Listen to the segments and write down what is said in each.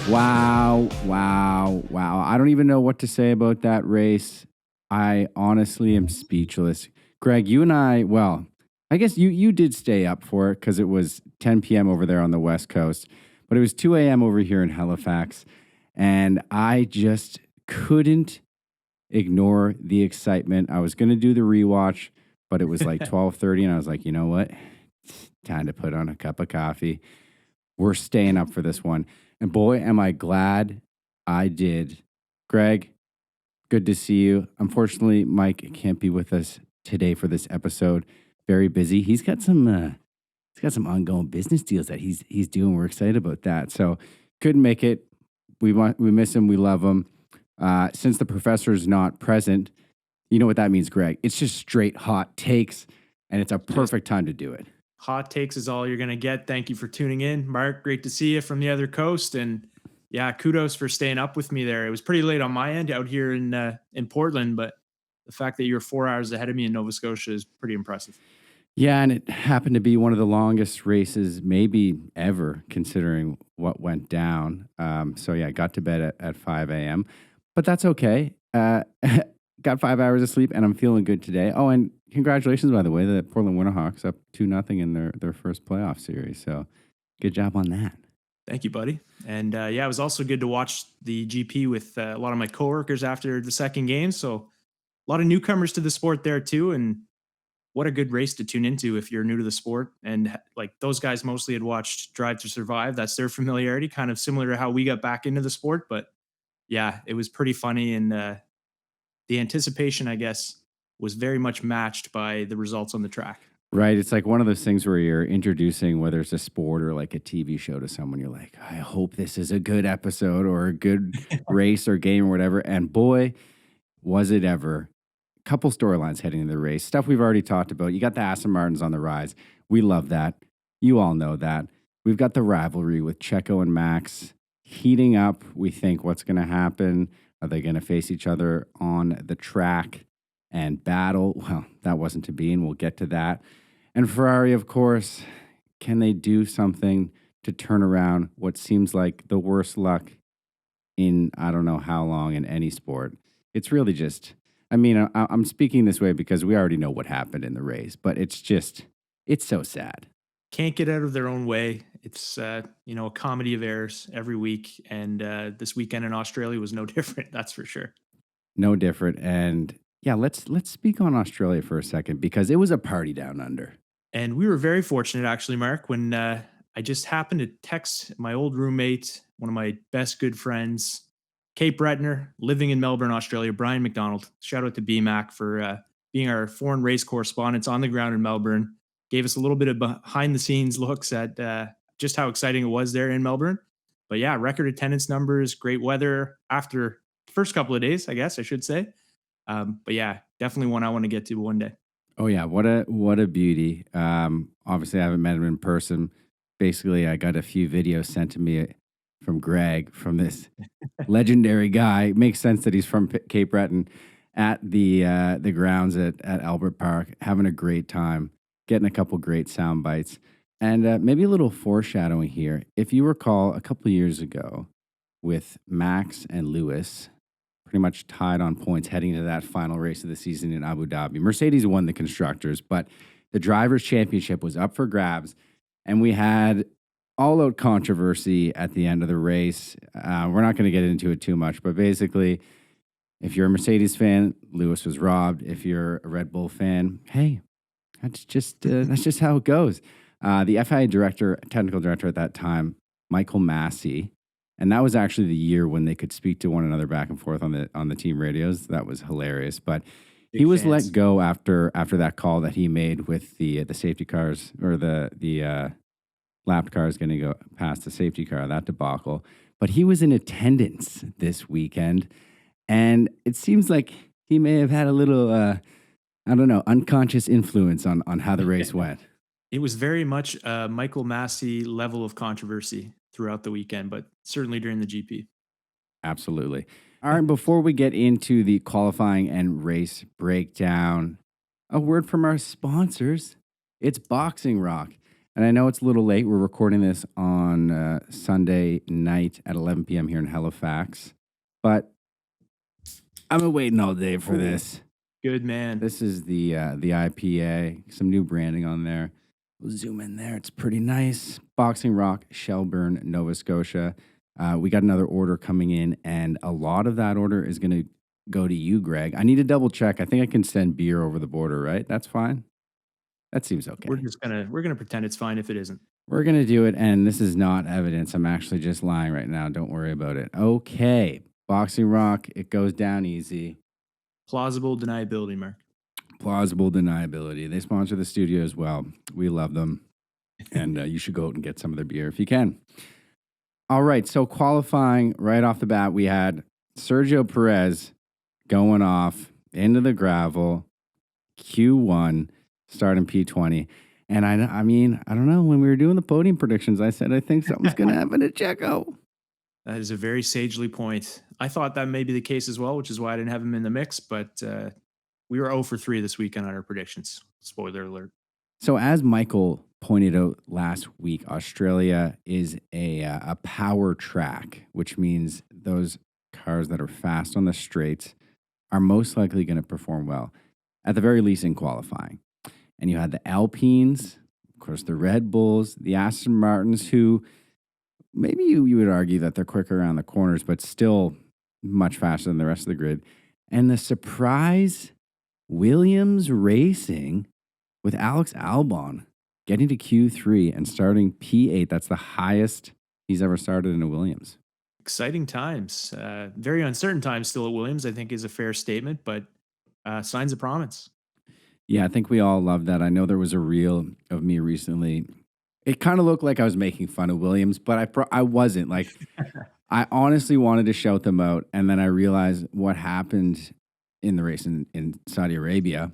Wow, wow, wow. I don't even know what to say about that race. I honestly am speechless. Greg, you and I, well, I guess you did stay up for it because it was 10 p.m. over there on the West Coast, but it was 2 a.m. over here in Halifax. And I just couldn't ignore the excitement. I was going to do the rewatch, but it was like 12:30 and I was like, "You know what? It's time to put on a cup of coffee. We're staying up for this one." And boy, am I glad I did. Greg, good to see you. Unfortunately, Mike can't be with us today for this episode. Very busy. He's got some ongoing business deals that he's doing. We're excited about that. So couldn't make it. We miss him. We love him. Since the professor is not present, you know what that means, Greg. It's just straight hot takes, and it's a perfect time to do it. Hot takes is all you're going to get. Thank you for tuning in. Marc, great to see you from the other coast. And yeah, kudos for staying up with me there. It was pretty late on my end out here in Portland, but the fact that you're 4 hours ahead of me in Nova Scotia is pretty impressive. Yeah, and it happened to be one of the longest races, maybe ever, considering what went down. So yeah, I got to bed at 5 a.m., but that's okay. Got 5 hours of sleep, and I'm feeling good today. Oh, and congratulations, by the way, the Portland Winterhawks up 2-0 in their first playoff series. So good job on that. Thank you, buddy. And yeah, it was also good to watch the GP with a lot of my coworkers after the second game. So a lot of newcomers to the sport there too. And what a good race to tune into if you're new to the sport. And like those guys mostly had watched Drive to Survive. That's their familiarity, kind of similar to how we got back into the sport. But yeah, it was pretty funny. And the anticipation, I guess, was very much matched by the results on the track. Right. It's like one of those things where you're introducing whether it's a sport or like a TV show to someone. You're like, I hope this is a good episode or a good race or game or whatever. And boy, was it ever. Couple storylines heading into the race. Stuff we've already talked about. You got the Aston Martins on the rise. We love that. You all know that. We've got the rivalry with Checo and Max heating up. We think what's going to happen. Are they going to face each other on the track and battle? Well, that wasn't to be, and we'll get to that. And Ferrari, of course, can they do something to turn around what seems like the worst luck in I don't know how long in any sport? It's really just, I mean, I'm speaking this way because we already know what happened in the race, but it's so sad. Can't get out of their own way. It's a comedy of errors every week, and this weekend in Australia was no different. That's for sure. No different. And yeah, let's speak on Australia for a second because it was a party down under. And we were very fortunate, actually, Marc, when I just happened to text my old roommate, one of my best good friends, Cape Breton, living in Melbourne, Australia, Brian McDonald. Shout out to BMAC for being our foreign race correspondent on the ground in Melbourne. Gave us a little bit of behind the scenes looks at just how exciting it was there in Melbourne. But yeah, record attendance numbers, great weather after the first couple of days, I guess I should say. But yeah, definitely one I want to get to one day. Oh yeah, what a beauty. Obviously, I haven't met him in person. Basically, I got a few videos sent to me from Greg, from this legendary guy. Makes sense that he's from Cape Breton at the grounds at Albert Park, having a great time, getting a couple great sound bites, and maybe a little foreshadowing here. If you recall, a couple years ago, with Max and Lewis pretty much tied on points heading into that final race of the season in Abu Dhabi. Mercedes won the constructors, but the drivers' championship was up for grabs, and we had all-out controversy at the end of the race. We're not going to get into it too much, but basically, if you're a Mercedes fan, Lewis was robbed. If you're a Red Bull fan, hey, that's just how it goes. The FIA technical director at that time, Michael Massey. And that was actually the year when they could speak to one another back and forth on the team radios. That was hilarious. But he was let go after that call that he made with the safety cars or the lapped cars going to go past the safety car, that debacle. But he was in attendance this weekend, and it seems like he may have had a little I don't know, unconscious influence on how the race went. It was very much a Michael Massey level of controversy throughout the weekend, but certainly during the GP. Absolutely. All right, before we get into the qualifying and race breakdown, a word from our sponsors. It's Boxing Rock. And I know it's a little late. We're recording this on Sunday night at 11 p.m. here in Halifax. But I've been waiting all day for Oh, this. good man. This is the IPA, some new branding on there. We'll zoom in there. It's pretty nice. Boxing Rock, Shelburne, Nova Scotia. We got another order coming in, and a lot of that order is going to go to you, Greg. I need to double check. I think I can send beer over the border, right? That's fine. That seems okay. We're gonna pretend it's fine if it isn't. We're going to do it, and this is not evidence. I'm actually just lying right now. Don't worry about it. Okay. Boxing Rock, it goes down easy. Plausible deniability, Mark. Plausible deniability. They sponsor the studio as well. We love them. And you should go out and get some of their beer if you can. All right. So qualifying right off the bat, we had Sergio Perez going off into the gravel, Q1, starting P20. And I mean, I don't know. When we were doing the podium predictions, I said, I think something's going to happen to Checo. That is a very sagely point. I thought that may be the case as well, which is why I didn't have him in the mix. But we were 0 for 3 this weekend on our predictions. Spoiler alert. So as Michael pointed out last week, Australia is a power track, which means those cars that are fast on the straights are most likely going to perform well, at the very least in qualifying. And you had the Alpines, of course, the Red Bulls, the Aston Martins, who maybe you would argue that they're quicker around the corners, but still much faster than the rest of the grid. And the surprise Williams Racing with Alex Albon getting to Q3 and starting P8. That's the highest he's ever started in a Williams. Exciting times. Very uncertain times still at Williams, I think is a fair statement, but signs of promise. Yeah, I think we all love that. I know there was a reel of me recently. It kind of looked like I was making fun of Williams, but I wasn't. Like, I honestly wanted to shout them out, and then I realized what happened in the race in Saudi Arabia,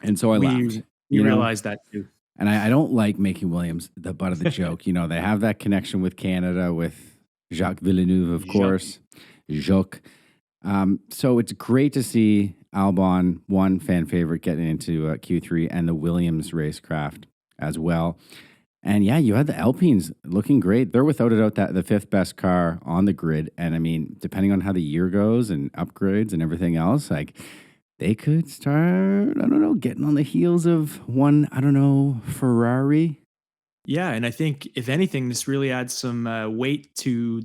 and so I laughed. You realized that too. And I don't like making Williams the butt of the joke. You know, they have that connection with Canada, with Jacques Villeneuve, of course. Jacques. So it's great to see Albon, one fan favorite, getting into Q3, and the Williams racecraft as well. And yeah, you had the Alpines looking great. They're without a doubt the fifth best car on the grid. And I mean, depending on how the year goes and upgrades and everything else, like they could start, I don't know, getting on the heels of one, I don't know, Ferrari. Yeah, and I think if anything, this really adds some weight to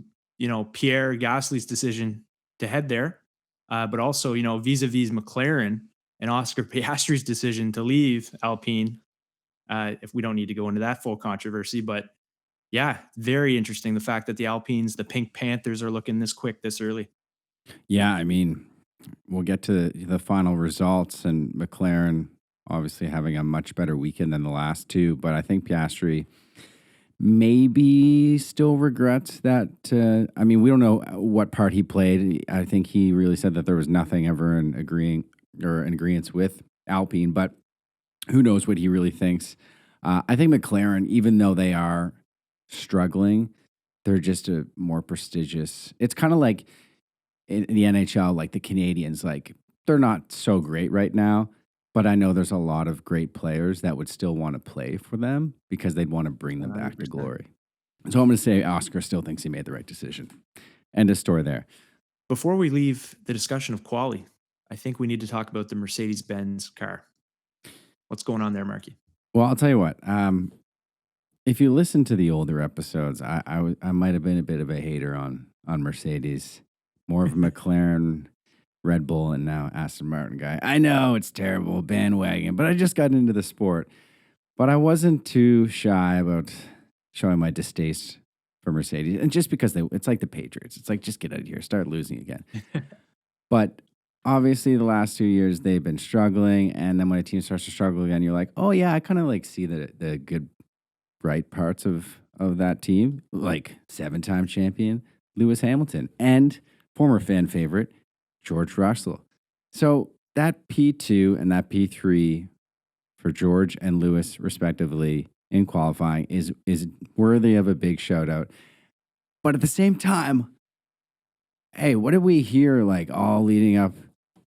Pierre Gasly's decision to head there, but also vis-a-vis McLaren and Oscar Piastri's decision to leave Alpine. If we don't need to go into that full controversy, but yeah, very interesting. The fact that the Alpines, the Pink Panthers, are looking this quick, this early. Yeah, I mean, we'll get to the final results, and McLaren obviously having a much better weekend than the last two, but I think Piastri maybe still regrets that. I mean, we don't know what part he played. I think he really said that there was nothing ever in agreement with Alpine, but who knows what he really thinks. I think McLaren, even though they are struggling, they're just a more prestigious. It's kind of like in the NHL, like the Canadians, like they're not so great right now, but I know there's a lot of great players that would still want to play for them because they'd want to bring them back to 100%. glory. So I'm going to say Oscar still thinks he made the right decision. End of story there. Before we leave the discussion of quali, I think we need to talk about the Mercedes-Benz car. What's going on there, Marky? Well, I'll tell you what. If you listen to the older episodes, I might have been a bit of a hater on Mercedes, more of a McLaren, Red Bull, and now Aston Martin guy. I know it's terrible, bandwagon, but I just got into the sport. But I wasn't too shy about showing my distaste for Mercedes, and just because it's like the Patriots. It's like, just get out of here, start losing again. But obviously, the last 2 years, they've been struggling. And then when a team starts to struggle again, you're like, oh, yeah, I kind of like see the good, bright parts of that team, like 7-time champion Lewis Hamilton and former fan favorite George Russell. So that P2 and that P3 for George and Lewis, respectively, in qualifying is worthy of a big shout out. But at the same time, hey, what did we hear like all leading up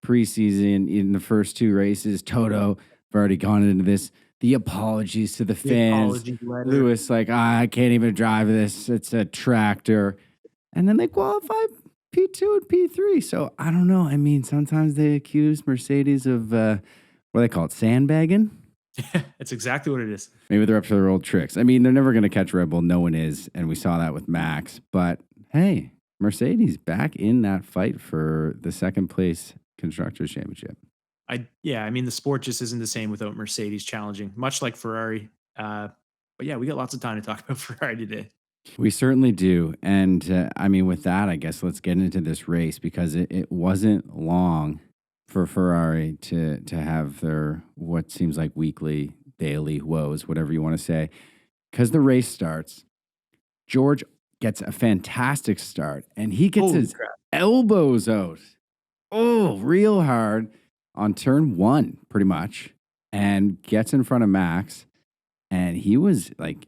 preseason in the first two races? Toto, we've already gone into this. the apologies to the The fans. apology letter. Lewis, like, I can't even drive this. It's a tractor. And then they qualified P2 and P3. So I don't know. I mean, sometimes they accuse Mercedes of what do they call it? Sandbagging? That's exactly what it is. Maybe they're up to their old tricks. I mean, they're never going to catch Red Bull. No one is. And we saw that with Max. But hey, Mercedes back in that fight for the second place Constructors Championship. Yeah, I mean the sport just isn't the same without Mercedes challenging, much like Ferrari. But yeah, we got lots of time to talk about Ferrari today. We certainly do. And I mean, with that, I guess let's get into this race because it wasn't long for Ferrari to have their what seems like weekly, daily woes, whatever you want to say. Because the race starts, George gets a fantastic start and he gets Holy his crap! elbows out. Oh, real hard on turn one, pretty much, and gets in front of Max. And he was like,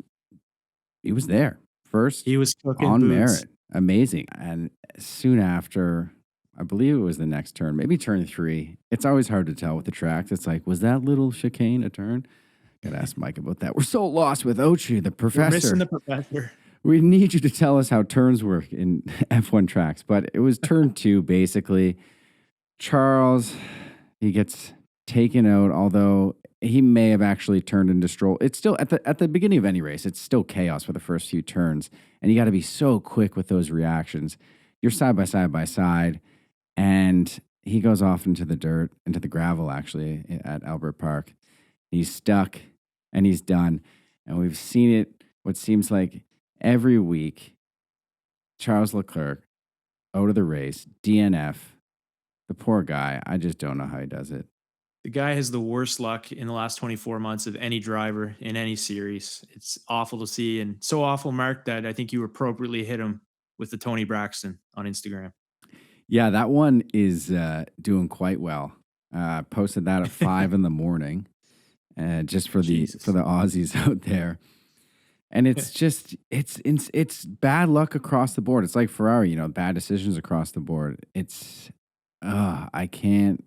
he was there first He was cooking on boots. merit. Amazing. And soon after, I believe it was the next turn, maybe turn three. It's always hard to tell with the tracks. It's like, was that little chicane a turn? Gotta ask Mike about that. We're so lost without you, the We're missing professor. the professor. We need you to tell us how turns work in F1 tracks. But it was turn two, basically. Charles, he gets taken out, although he may have actually turned into Stroll. It's still at the beginning of any race, it's still chaos for the first few turns. And you got to be so quick with those reactions. You're side by side, and he goes off into the dirt, into the gravel, actually, at Albert Park. He's stuck and he's done. And we've seen it, what seems like every week. Charles Leclerc out of the race, DNF. The poor guy. I just don't know how he does it. The guy has the worst luck in the last 24 months of any driver in any series. It's awful to see, and so awful, Mark, that I think you appropriately hit him with the Tony Braxton on Instagram. Yeah, that one is doing quite well. Posted that at 5 in the morning, just for Jesus. the Aussies out there. And it's just it's bad luck across the board. It's like Ferrari, bad decisions across the board. It's I can't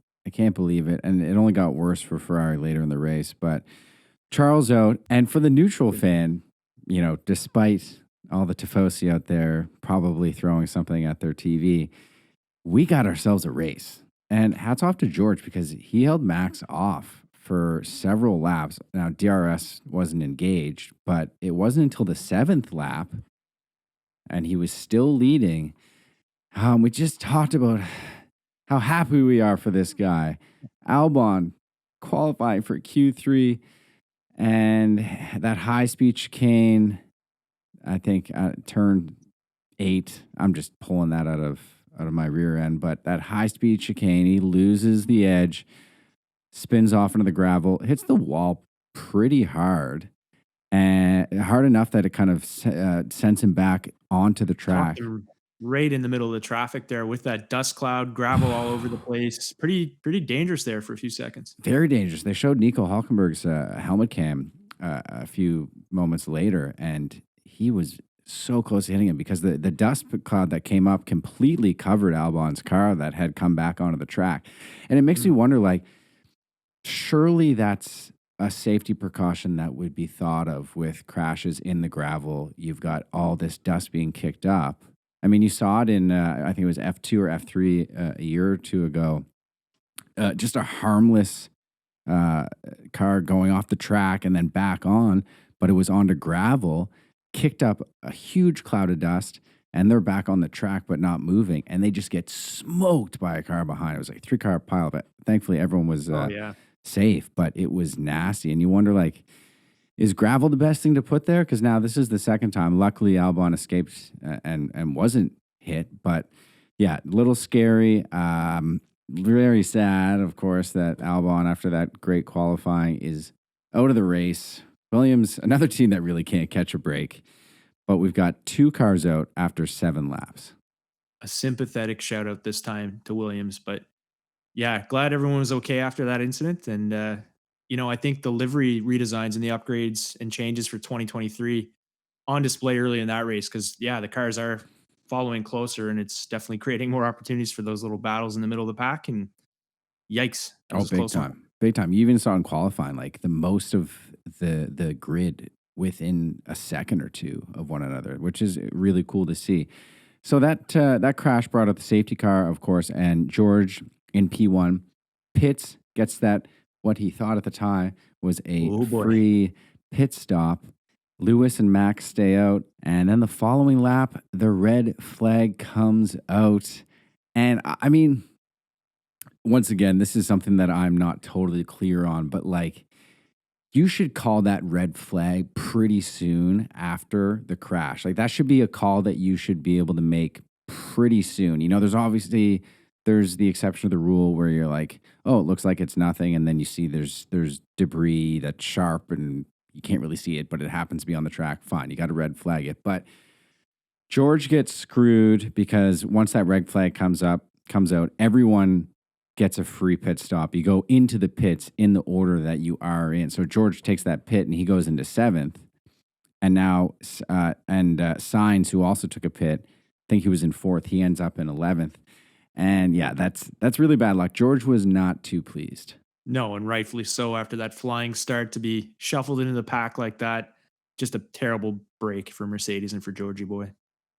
believe it. And it only got worse for Ferrari later in the race. But Charles out, and for the neutral fan, despite all the tifosi out there probably throwing something at their TV, we got ourselves a race. And hats off to George because he held Max off for several laps. Now, DRS wasn't engaged, but it wasn't until the seventh lap, and he was still leading. We just talked about how happy we are for this guy. Albon qualifying for Q3, and that high-speed chicane, I think, turn 8. I'm just pulling that out of my rear end, but that high-speed chicane, he loses the edge, spins off into the gravel, hits the wall pretty hard, and hard enough that it kind of sends him back onto the track. Dropped him right in the middle of the traffic there with that dust cloud, gravel all over the place. Pretty dangerous there for a few seconds. Very dangerous. They showed Nico Hulkenberg's helmet cam a few moments later, and he was so close to hitting him because the dust cloud that came up completely covered Albon's car that had come back onto the track. And it makes me wonder, like, surely that's a safety precaution that would be thought of with crashes in the gravel. You've got all this dust being kicked up. I mean, you saw it in, I think it was F2 or F3 a year or two ago. Just a harmless car going off the track and then back on, but it was onto gravel, kicked up a huge cloud of dust, and they're back on the track but not moving, and they just get smoked by a car behind. It was like a 3-car pile, but thankfully everyone was safe, but it was nasty. And you wonder, like, is gravel the best thing to put there? Because now this is the second time. Luckily, Albon escaped and wasn't hit, but yeah, a little scary. Very sad, of course, that Albon, after that great qualifying, is out of the race. Williams, another team that really can't catch a break, but we've got 2 cars out after 7 laps. A sympathetic shout out this time to Williams, but yeah, glad everyone was okay after that incident. And, I think the livery redesigns and the upgrades and changes for 2023 on display early in that race because, yeah, the cars are following closer and it's definitely creating more opportunities for those little battles in the middle of the pack. And yikes, that Oh, was a big close one. time. big time. You even saw in qualifying, like the most of the grid within a second or two of one another, which is really cool to see. So that crash brought out the safety car, of course, and George in P1 pits, gets that what he thought at the time was a Oh boy. free pit stop. Lewis and Max stay out, and then the following lap, the red flag comes out, and I mean, once again, this is something that I'm not totally clear on, but like you should call that red flag pretty soon after the crash. Like that should be a call that you should be able to make pretty soon. You know, there's the exception of the rule where you're like, oh, it looks like it's nothing, and then you see there's debris that's sharp and you can't really see it, but it happens to be on the track. Fine, you got to red flag it. But George gets screwed because once that red flag comes out, everyone gets a free pit stop. You go into the pits in the order that you are in. So George takes that pit and he goes into seventh. And now, Signs, who also took a pit, I think he was in fourth. He ends up in 11th. And yeah, that's really bad luck. George was not too pleased. No, and rightfully so after that flying start to be shuffled into the pack like that. Just a terrible break for Mercedes and for Georgie boy.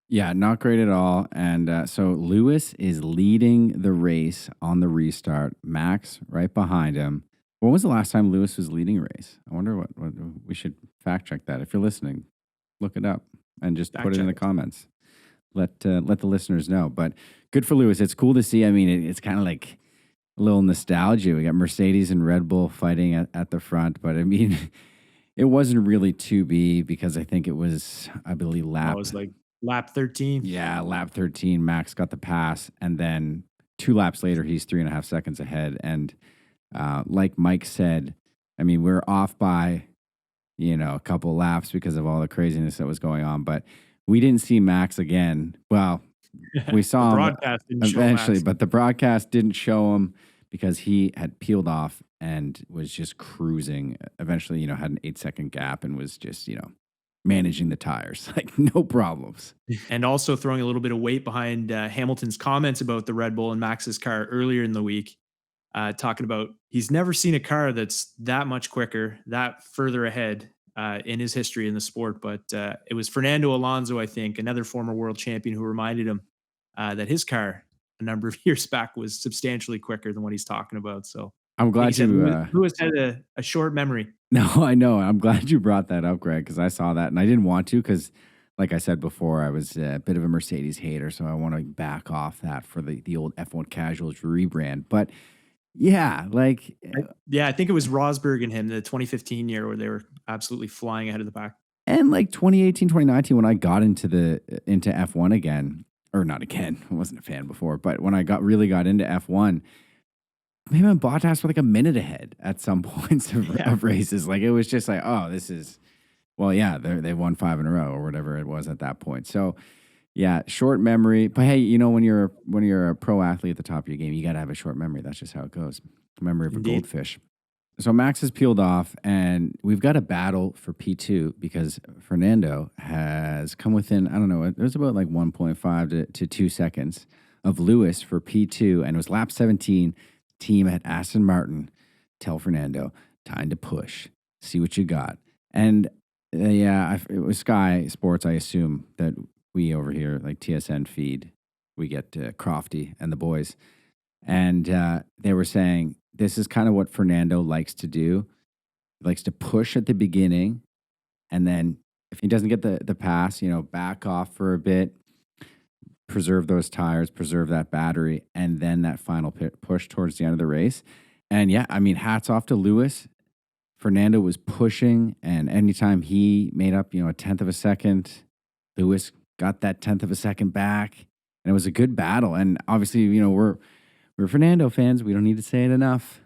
Yeah, not great at all. And so Lewis is leading the race on the restart. Max right behind him. When was the last time Lewis was leading a race? I wonder what we should fact check that. If you're listening, look it up and just Fact put it in the check it. comments. Let the listeners know. But good for Lewis. It's cool to see. I mean, it's kind of like a little nostalgia. We got Mercedes and Red Bull fighting at the front, but I mean, it wasn't really to be because I think it was, I believe, I was like lap 13. yeah, lap 13. Max got the pass, and then 2 laps later, he's 3.5 seconds ahead. And like Mike said, I mean, we're off by a couple laps because of all the craziness that was going on, but we didn't see Max again. Well, we The saw him broadcast didn't show eventually, Max. but the broadcast didn't show him because he had peeled off and was just cruising. Eventually, had an 8-second gap and was just, managing the tires, like no problems. And also throwing a little bit of weight behind Hamilton's comments about the Red Bull and Max's car earlier in the week, talking about he's never seen a car that's that much quicker, that further ahead in his history in the sport. But it was Fernando Alonso, I think, another former world champion, who reminded him that his car a number of years back was substantially quicker than what he's talking about. So, I'm like you glad said, you. Lewis had a short memory. No, I know. I'm glad you brought that up, Greg, because I saw that and I didn't want to because, like I said before, I was a bit of a Mercedes hater, so I want to back off that for the old F1 Casuals rebrand. But yeah, like, Yeah, I think it was Rosberg and him, the 2015 year, where they were absolutely flying ahead of the pack. and like 2018, 2019, when I got into F1 again, or not again, I wasn't a fan before, but when I really got into F1, maybe Bottas were like a minute ahead at some points Yeah. of races. Like it was just like, oh, this is, well, yeah, they won 5 in a row or whatever it was at that point. So yeah, short memory. But hey, when you're a pro athlete at the top of your game, you got to have a short memory. That's just how it goes. Memory of a Indeed. goldfish. So Max has peeled off, and we've got a battle for P2 because Fernando has come within, I don't know, it was about like 1.5 to 2 seconds of Lewis for P2, and it was lap 17. Team at Aston Martin tell Fernando, time to push, see what you got. And it was Sky Sports, I assume, that we over here, like TSN feed, we get Crofty and the boys. And they were saying, this is kind of what Fernando likes to do. He likes to push at the beginning, and then if he doesn't get the pass, back off for a bit, preserve those tires, preserve that battery, and then that final push towards the end of the race. And yeah, I mean, hats off to Lewis. Fernando was pushing, and anytime he made up, a tenth of a second, Lewis got that tenth of a second back, and it was a good battle. And obviously, we're Fernando fans. We don't need to say it enough.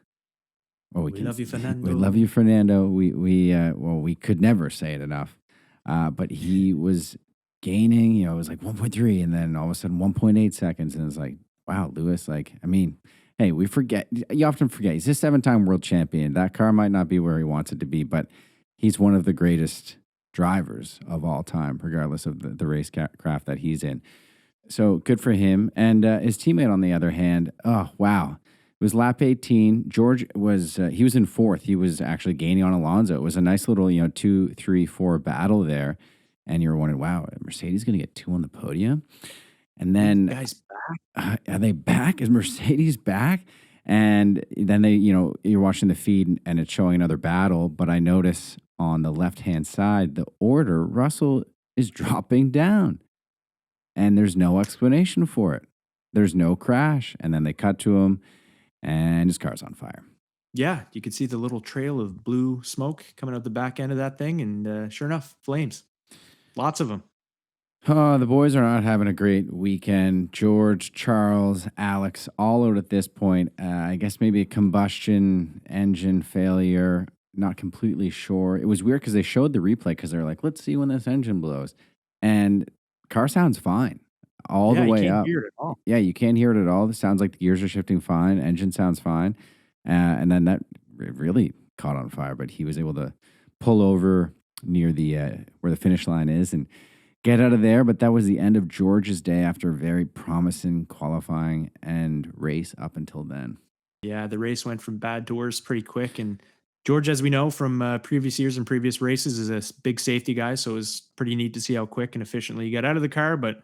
Well, We love you, Fernando. We love you, Fernando. We could never say it enough. But he was gaining, it was like 1.3 and then all of a sudden 1.8 seconds. And it's like, wow, Lewis, like, I mean, hey, you often forget he's a 7-time world champion. That car might not be where he wants it to be, but he's one of the greatest drivers of all time, regardless of the race craft that he's in. So good for him. And his teammate, on the other hand, oh, wow. was lap 18. George was he was in fourth. He was actually gaining on Alonso. It was a nice little 2, 3, 4 battle there, and you're wondering, wow, Mercedes going to get 2 on the podium, and Ooh, then guys, are they back? Is Mercedes back? And then you're watching the feed and it's showing another battle. But I notice on the left hand side, the order, Russell is dropping down and there's no explanation for it. There's no crash. And then they cut to him and his car's on fire. yeah, you could see the little trail of blue smoke coming out the back end of that thing, and sure enough, flames. Lots of them. Oh, the boys are not having a great weekend. George, Charles, Alex, all out at this point. I guess maybe a combustion engine failure. Not completely sure. It was weird because they showed the replay because they're like, let's see when this engine blows. And car sounds fine all Yeah, the you way can't up. hear it at all. Yeah, you can't hear it at all. It sounds like the gears are shifting fine. Engine sounds fine. And then that really caught on fire. But he was able to pull over near the where the finish line is and get out of there. But that was the end of George's day after a very promising qualifying and race up until then. Yeah, the race went from bad to worse pretty quick. And George, as we know from previous years and previous races, is a big safety guy. So it was pretty neat to see how quick and efficiently he got out of the car. But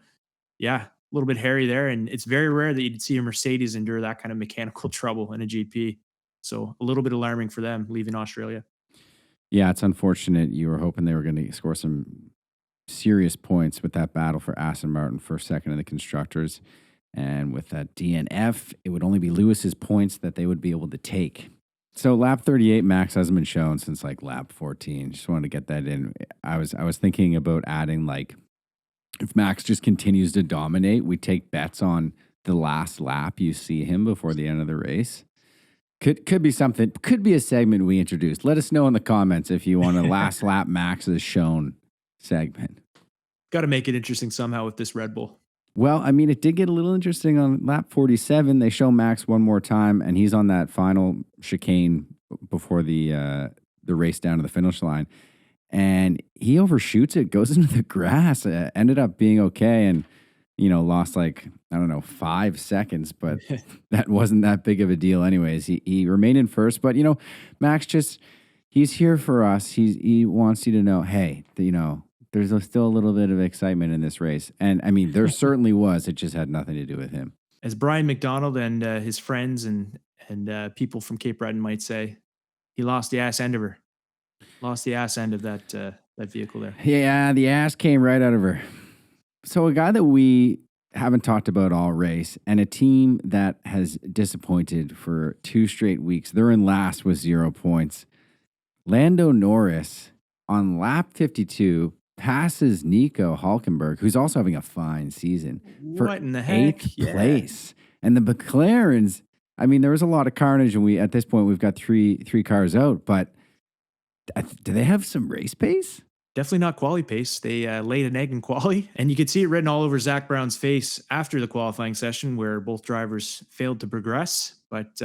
yeah, a little bit hairy there. And it's very rare that you'd see a Mercedes endure that kind of mechanical trouble in a GP. So a little bit alarming for them leaving Australia. Yeah, it's unfortunate. You were hoping they were going to score some serious points with that battle for Aston Martin for second in the constructors. And with that DNF, it would only be Lewis's points that they would be able to take. So lap 38, Max hasn't been shown since like lap 14. Just wanted to get that in. I was thinking about adding like if Max just continues to dominate, we take bets on the last lap you see him before the end of the race. Could be something. Could be a segment we introduced. Let us know in the comments if you want a last lap Max is shown segment. Got to make it interesting somehow with this Red Bull. Well, I mean, it did get a little interesting on lap 47. They show Max one more time, and he's on that final chicane before the race down to the finish line. And he overshoots it, goes into the grass, ended up being okay, and, lost like, I don't know, 5 seconds, but that wasn't that big of a deal anyways. He remained in first, but, Max he's here for us. He wants you to know, hey, there's still a little bit of excitement in this race. And I mean, there certainly was. It just had nothing to do with him. As Brian McDonald and his friends and people from Cape Breton might say, he lost the ass end of her. Lost the ass end of that vehicle there. Yeah, the ass came right out of her. So a guy that we haven't talked about all race and a team that has disappointed for 2 straight weeks. They're in last with 0 points. Lando Norris on lap 52 passes Nico Hulkenberg, who's also having a fine season, for what in the heck? 8th place. And the McLarens, I mean, there was a lot of carnage, and at this point we've got three cars out. But do they have some race pace? Definitely not quali pace. They laid an egg in quali, and you could see it written all over Zach Brown's face after the qualifying session, where both drivers failed to progress. But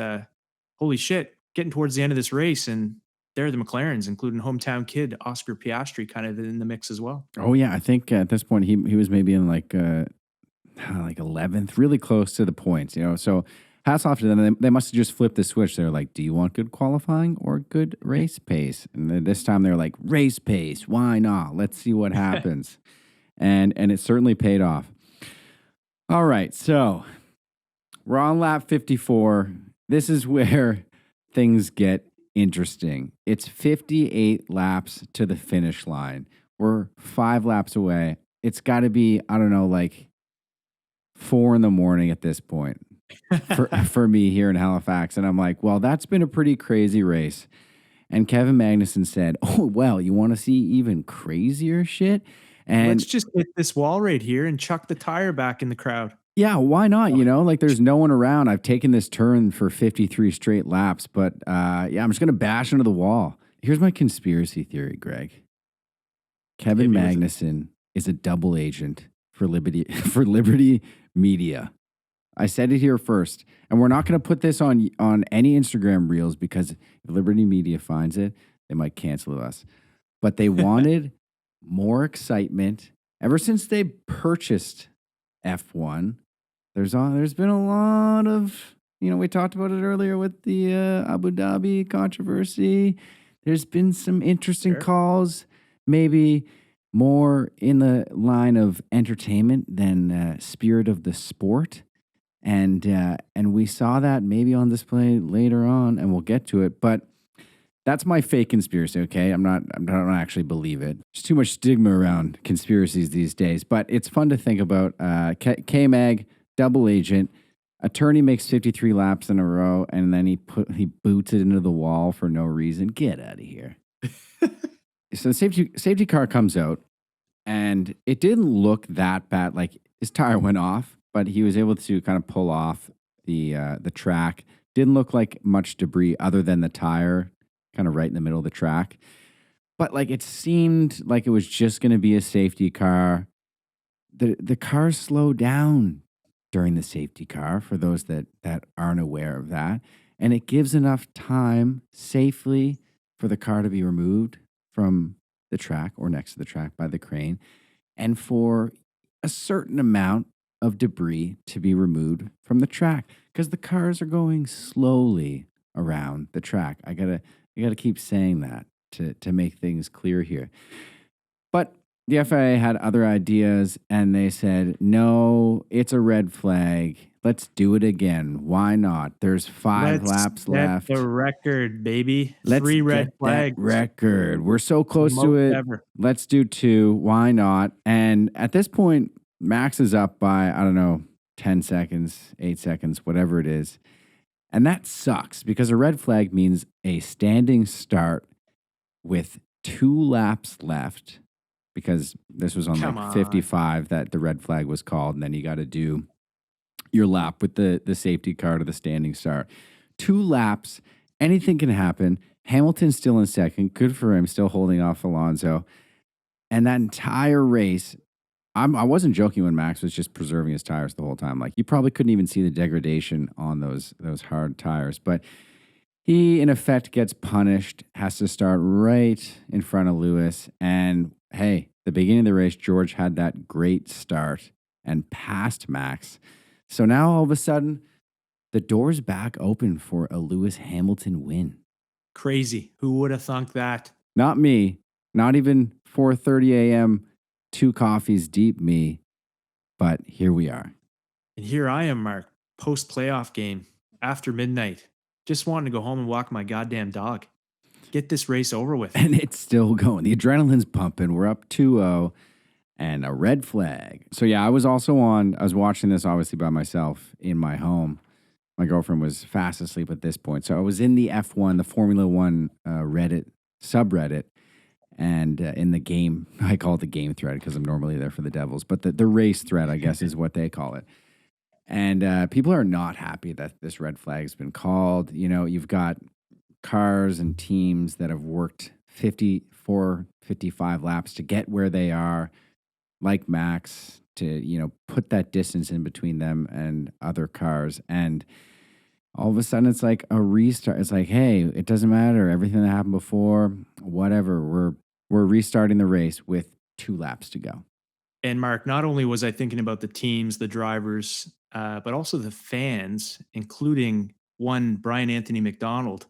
holy shit, getting towards the end of this race, and there are the McLarens, including hometown kid Oscar Piastri, kind of in the mix as well. Oh yeah, I think at this point he was maybe in like 11th, really close to the points. So hats off to them. They must have just flipped the switch. They're like, do you want good qualifying or good race pace? And then this time they're like, race pace. Why not? Let's see what happens. and it certainly paid off. All right, so we're on lap 54. This is where things get interesting. It's 58 laps to the finish line. We're 5 laps away. It's got to be, I don't know, like 4 a.m. at this point for me here in Halifax. And I'm like, well, that's been a pretty crazy race. And Kevin Magnussen said, oh, well, you want to see even crazier shit? And let's just hit this wall right here and chuck the tire back in the crowd. Yeah, why not? Like there's no one around. I've taken this turn for 53 straight laps, but yeah, I'm just going to bash into the wall. Here's my conspiracy theory, Greg. Kevin Magnussen is a double agent for Liberty Media. I said it here first, and we're not going to put this on any Instagram reels because if Liberty Media finds it, they might cancel us. But they wanted more excitement ever since they purchased F1. There's been a lot of, We talked about it earlier with the Abu Dhabi controversy. There's been some interesting Sure. calls, maybe more in the line of entertainment than spirit of the sport. And we saw that maybe on display later on, and we'll get to it. But that's my fake conspiracy. Okay, I don't actually believe it. There's too much stigma around conspiracies these days. But it's fun to think about. K-Mag, double agent, attorney makes 53 laps in a row, and then he boots it into the wall for no reason. Get out of here. So the safety car comes out, and it didn't look that bad. Like his tire went off, but he was able to kind of pull off the track. Didn't look like much debris other than the tire, kind of right in the middle of the track. But like it seemed like it was just going to be a safety car. The car slowed down during the safety car for those that aren't aware of that, and it gives enough time safely for the car to be removed from the track or next to the track by the crane, and for a certain amount of debris to be removed from the track because the cars are going slowly around the track. I gotta keep saying that to make things clear here. But the FIA had other ideas and they said, no, it's a red flag. Let's do it again. Why not? There's 5 Let's laps set left. the record, baby. Let's 3 red get that flags. record. We're so close to Most it. ever. Let's do 2. Why not? And at this point, Max is up by, I don't know, 10 seconds, 8 seconds, whatever it is. And that sucks because a red flag means a standing start with 2 laps left, because this was on Come like on. 55 that the red flag was called. And then you got to do your lap with the safety car to the standing start. 2 laps, anything can happen. Hamilton's still in second. Good for him, still holding off Alonso. And that entire race, I wasn't joking when Max was just preserving his tires the whole time. Like you probably couldn't even see the degradation on those hard tires. But he, in effect, gets punished, has to start right in front of Lewis. And hey, the beginning of the race, George had that great start and passed Max. So now all of a sudden, the door's back open for a Lewis Hamilton win. Crazy. Who would have thunk that? Not me, not even 4:30 a.m., 2 coffees deep me, but here we are. And here I am, Mark, post playoff game, after midnight, just wanting to go home and walk my goddamn dog. Get this race over with. And it's still going. The adrenaline's pumping. We're up 2-0 and a red flag. So yeah, I was watching this obviously by myself in my home. My girlfriend was fast asleep at this point. So I was in the F1, the Formula One Reddit subreddit, and in the game, I call it the game thread because I'm normally there for the Devils, but the race thread, I guess, is what they call it. And people are not happy that this red flag's been called. You know, you've got cars and teams that have worked 54, 55 laps to get where they are, like Max, to, put that distance in between them and other cars. And all of a sudden it's like a restart. It's like, hey, it doesn't matter. Everything that happened before, whatever. We're restarting the race with 2 laps to go. And Mark, not only was I thinking about the teams, the drivers, but also the fans, including one Brian Anthony McDonald,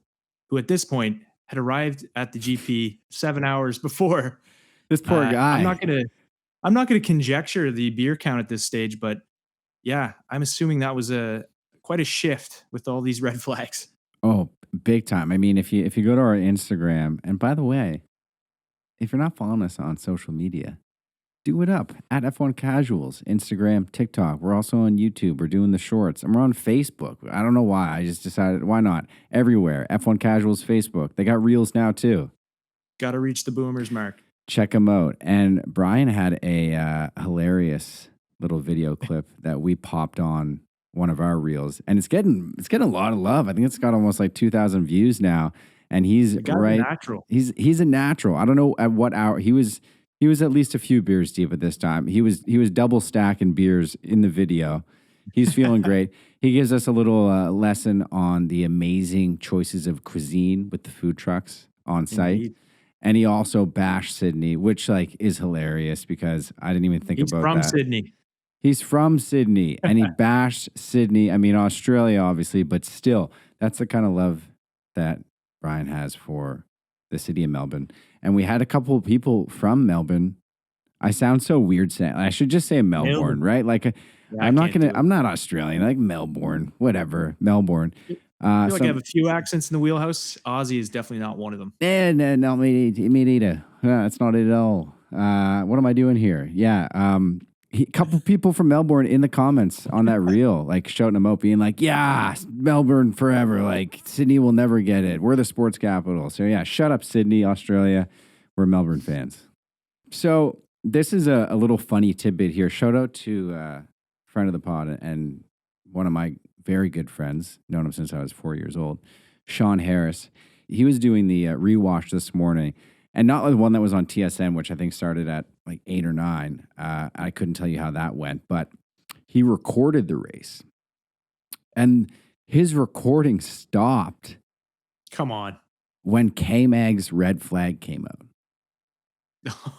who at this point had arrived at the GP 7 hours before. This poor guy. I'm not gonna conjecture the beer count at this stage, but yeah, I'm assuming that was quite a shift with all these red flags. Oh, big time. I mean, if you go to our Instagram, and by the way, if you're not following us on social media, do it up at F1 Casuals, Instagram, TikTok. We're also on YouTube. We're doing the shorts, and we're on Facebook. I don't know why. I just decided, why not? Everywhere. F1 Casuals Facebook. They got reels now too. Got to reach the boomers, Mark. Check them out. And Brian had a hilarious little video clip that we popped on one of our reels, and it's getting a lot of love. I think it's got almost like 2,000 views now, and he's right. Natural. He's a natural. I don't know at what hour he was. He was at least a few beers deep at this time. He was double stacking beers in the video. He's feeling great. He gives us a little lesson on the amazing choices of cuisine with the food trucks on site. Indeed. And he also bashed Sydney, which is hilarious because I didn't even think about that. He's from Sydney. He's from Sydney, and he bashed Sydney. I mean, Australia, obviously, but still, that's the kind of love that Brian has for the city of Melbourne. And we had a couple of people from Melbourne. I sound so weird saying. I should just say Nailed Melbourne, it. right? Like, Yeah, I I'm not can't gonna. do it. I'm not Australian. Like Melbourne, whatever, Melbourne. I feel like I have Some a few accents in the wheelhouse. Aussie is definitely not one of them. no, no, me neither. That's not it at all. What am I doing here? Yeah, a couple people from Melbourne in the comments on that reel, like shouting them out, being like, "Yeah, Melbourne forever. Like Sydney will never get it. We're the sports capital." So yeah, shut up, Sydney, Australia. We're Melbourne fans. So this is a little funny tidbit here. Shout out to friend of the pod and one of my very good friends, known him since I was 4 years old, Sean Harris. He was doing the rewatch this morning, and not the one that was on TSN, which I think started at like 8 or 9. I couldn't tell you how that went, but he recorded the race, and his recording stopped Come on. when K-Mag's red flag came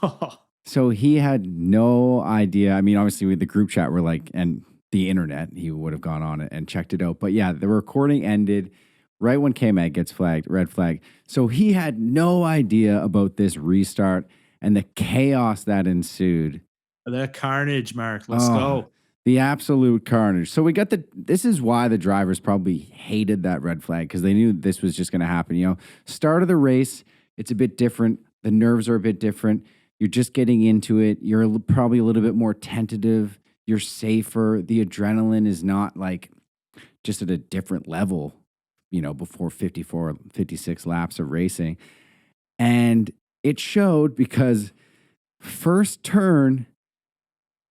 out. So he had no idea. I mean, obviously, with the group chat, we're like, and the internet, he would have gone on it and checked it out. But yeah, the recording ended right when K-Mag gets flagged, red flag. So he had no idea about this restart and the chaos that ensued. The carnage, Mark. Let's Oh, go. the absolute carnage. So we got this is why the drivers probably hated that red flag, because they knew this was just going to happen. You know, start of the race, it's a bit different. The nerves are a bit different. You're just getting into it. You're probably a little bit more tentative. You're safer. The adrenaline is not like just at a different level, you know, before 54, 56 laps of racing. And it showed because first turn,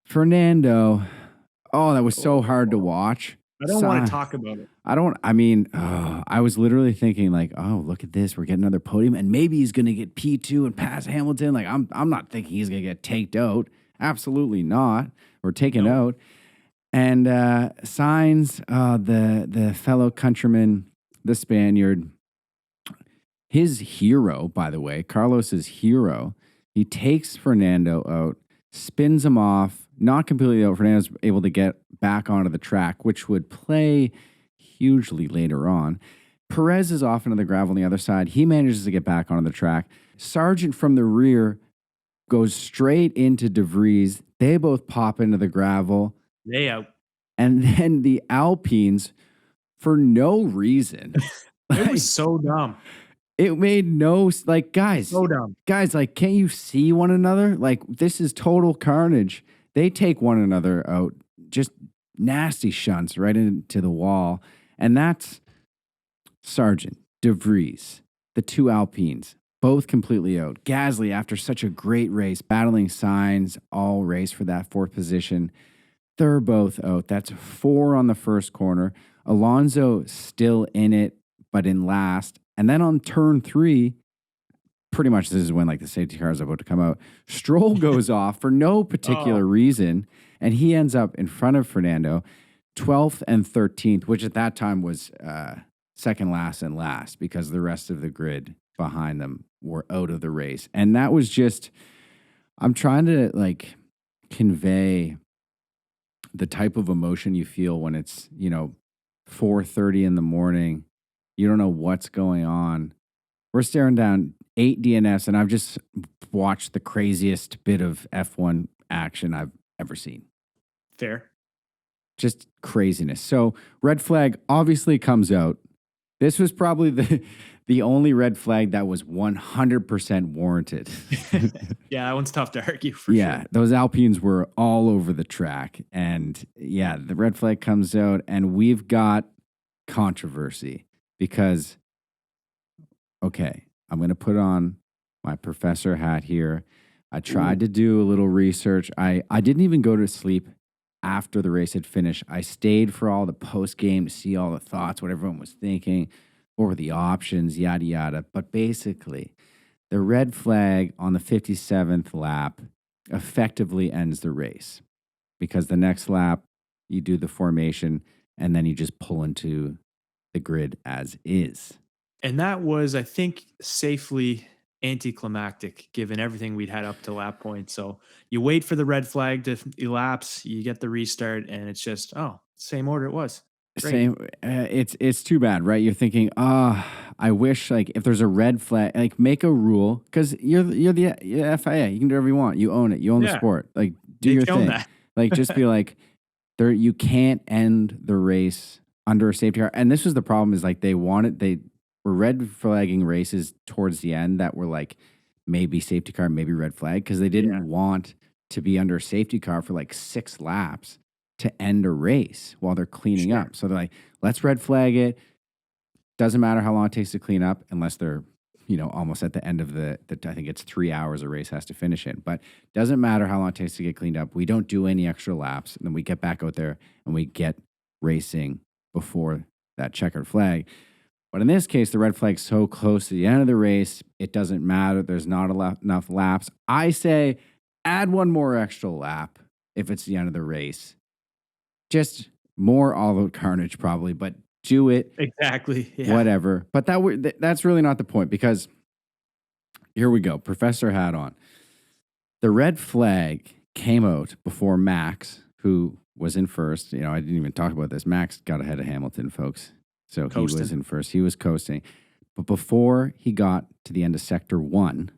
Fernando, oh, that was so hard to watch. I don't want to talk about it. I was literally thinking like, oh, look at this. We're getting another podium and maybe he's going to get P2 and pass Hamilton. Like I'm not thinking he's going to get taked out. Absolutely not. Or taken out. And Sainz, the fellow countryman, the Spaniard, his hero, by the way, Carlos's hero, he takes Fernando out, spins him off, not completely out. Fernando's able to get back onto the track, which would play hugely later on. Perez is off into the gravel on the other side. He manages to get back onto the track. Sargent from the rear goes straight into De Vries. They both pop into the gravel. They out. And then the Alpines, for no reason. It was so dumb. It made no, like, guys, So dumb. like, can't you see one another? Like, this is total carnage. They take one another out, just nasty shunts right into the wall. And that's Sargent, De Vries, the two Alpines, both completely out. Gasly, after such a great race, battling Sainz all race for that fourth position, they're both out. That's 4 on the first corner. Alonso still in it, but in last. And then on turn 3, pretty much this is when like the safety car is about to come out. Stroll goes off for no particular reason, and he ends up in front of Fernando, 12th and 13th, which at that time was second last and last because the rest of the grid behind them were out of the race. And that was just, I'm trying to like convey the type of emotion you feel when it's, 4:30 in the morning. You don't know what's going on. We're staring down 8 DNFs, and I've just watched the craziest bit of F1 action I've ever seen. Fair. Just craziness. So red flag obviously comes out. This was probably the only red flag that was 100% warranted. Yeah, that one's tough to argue for sure. Those Alpines were all over the track. And yeah, the red flag comes out, and we've got controversy because, okay, I'm going to put on my professor hat here. I tried to do a little research. I didn't even go to sleep after the race had finished. I stayed for all the post game to see all the thoughts, what everyone was thinking, what were the options, yada, yada. But basically, the red flag on the 57th lap effectively ends the race because the next lap, you do the formation and then you just pull into the grid as is. And that was, I think, safely anticlimactic given everything we'd had up to that point. So you wait for the red flag to elapse, you get the restart, and it's just, oh, same order it was. Great. Same. It's too bad, right? You're thinking, I wish like if there's a red flag, like make a rule because you're the FIA. You can do whatever you want. You own it. You own the Yeah. sport. Like do They've your shown thing. that. Like just be like, there. You can't end the race under a safety car. And this was the problem: is like they were red flagging races towards the end that were like maybe safety car, maybe red flag because they didn't Yeah. want to be under a safety car for like 6 laps to end a race while they're cleaning Sure. up. So they're like, let's red flag it. Doesn't matter how long it takes to clean up unless they're, almost at the end of the I think it's 3 hours a race has to finish in. But doesn't matter how long it takes to get cleaned up. We don't do any extra laps. And then we get back out there and we get racing before that checkered flag. But in this case, the red flag's so close to the end of the race, it doesn't matter. There's not enough laps. I say add one more extra lap if it's the end of the race. Just more all-out carnage probably, but do it. Exactly. Yeah. Whatever. But that's really not the point because here we go. Professor hat on. The red flag came out before Max, who was in first. I didn't even talk about this. Max got ahead of Hamilton, folks. So he was in first. He was coasting. But before he got to the end of sector 1,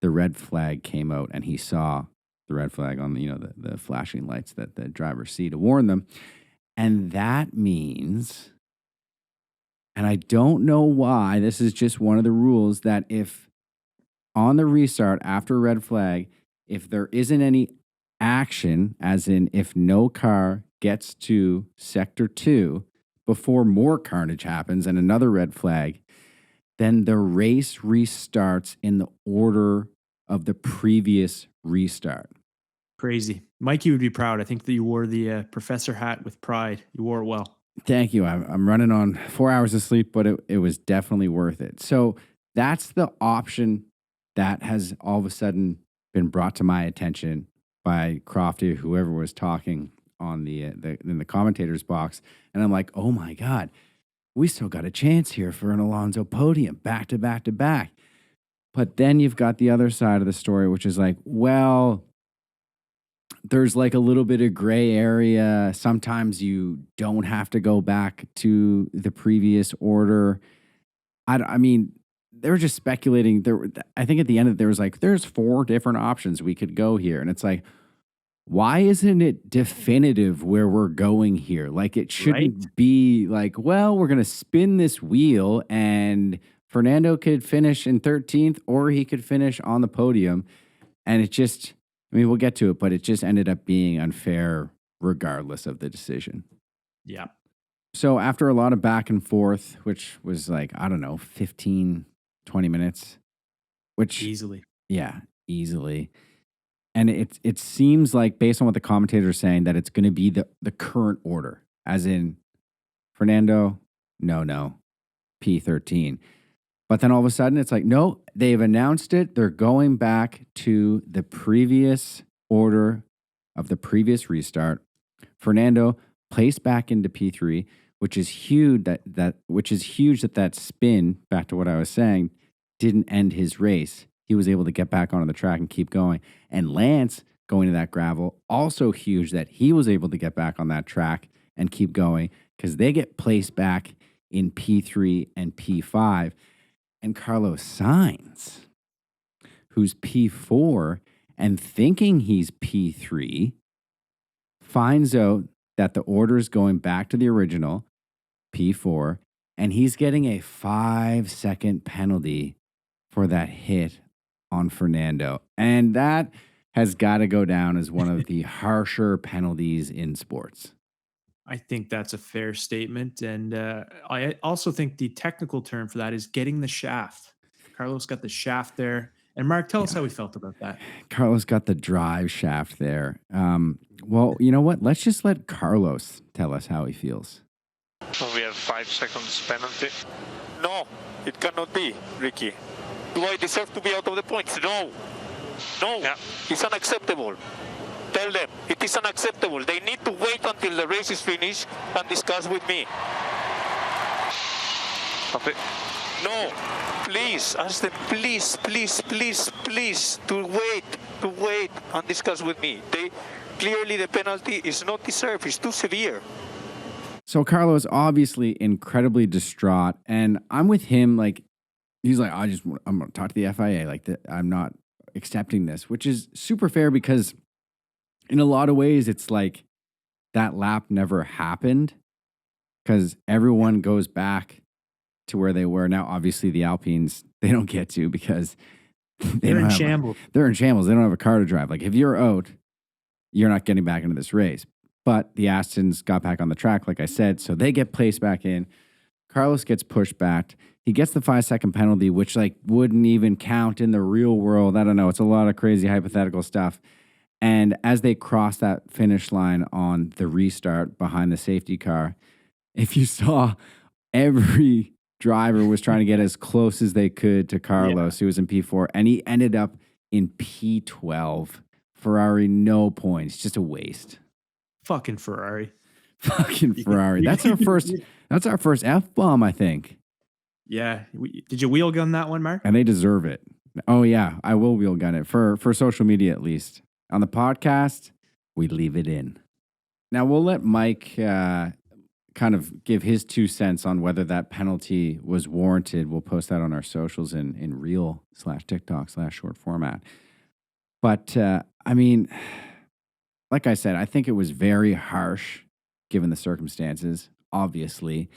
the red flag came out and he saw the red flag on the flashing lights that the drivers see to warn them. And that means, and I don't know why, this is just one of the rules, that if on the restart after a red flag, if there isn't any action, as in if no car gets to sector 2 before more carnage happens and another red flag, then the race restarts in the order of the previous restart. Crazy. Mikey would be proud. I think that you wore the professor hat with pride. You wore it well. Thank you. I'm running on 4 hours of sleep, but it was definitely worth it. So that's the option that has all of a sudden been brought to my attention by Crofty, whoever was talking on in the commentators box. And I'm like, oh my God, we still got a chance here for an Alonso podium back to back to back. But then you've got the other side of the story, which is like, well, there's like a little bit of gray area. Sometimes you don't have to go back to the previous order. I mean, they were just speculating. I think at the end of it, there was like, there's 4 different options we could go here. And it's like, why isn't it definitive where we're going here? Like it shouldn't be like, well, we're going to spin this wheel and Fernando could finish in 13th or he could finish on the podium. And it just, we'll get to it, but it just ended up being unfair regardless of the decision. Yeah. So after a lot of back and forth, which was like, I don't know, 15, 20 minutes, which Easily. Yeah, easily. And it seems like based on what the commentators are saying that it's going to be the current order, as in Fernando, no, P13. But then all of a sudden it's like, no, they've announced it. They're going back to the previous order of the previous restart. Fernando placed back into P3, which is huge that spin, back to what I was saying, didn't end his race. He was able to get back onto the track and keep going. And Lance going to that gravel, also huge that he was able to get back on that track and keep going because they get placed back in P3 and P5. And Carlos Sainz, who's P4 and thinking he's P3, finds out that the order is going back to the original, P4, and he's getting a 5-second penalty for that hit on Fernando. And that has got to go down as one of the harsher penalties in sports. I think that's a fair statement. And I also think the technical term for that is getting the shaft. Carlos got the shaft there. And Marc, tell us how we felt about that. Carlos got the drive shaft there. Well, you know what? Let's just let Carlos tell us how he feels. So we have 5 seconds penalty. No, it cannot be, Ricky. Do I deserve to be out of the points? No. Yeah. It's unacceptable. Tell them it is unacceptable. They need to wait until the race is finished and discuss with me. Stop it. No, please, ask them, please, to wait and discuss with me. Clearly the penalty is not deserved. It's too severe. So Carlos obviously incredibly distraught, and I'm with him. Like, he's like, I'm going to talk to the FIA. Like, I'm not accepting this, which is super fair because in a lot of ways, it's like that lap never happened because everyone goes back to where they were. Now, obviously, the Alpines, they don't get to because they're in shambles. They're in shambles. They don't have a car to drive. Like, if you're out, you're not getting back into this race. But the Astons got back on the track, like I said, so they get placed back in. Carlos gets pushed back. He gets the 5-second penalty, which like wouldn't even count in the real world. I don't know. It's a lot of crazy hypothetical stuff. And as they cross that finish line on the restart behind the safety car, if you saw, every driver was trying to get as close as they could to Carlos, who was in P4, and he ended up in P12. Ferrari, no points, just a waste. Fucking Ferrari. Fucking Ferrari. That's our first F-bomb, I think. Yeah. Did you wheel gun that one, Marc? And they deserve it. Oh, yeah. I will wheel gun it for social media at least. On the podcast, we leave it in. Now, we'll let Mike kind of give his 2 cents on whether that penalty was warranted. We'll post that on our socials in Reel/TikTok/short format. But, I mean, like I said, I think it was very harsh given the circumstances, obviously.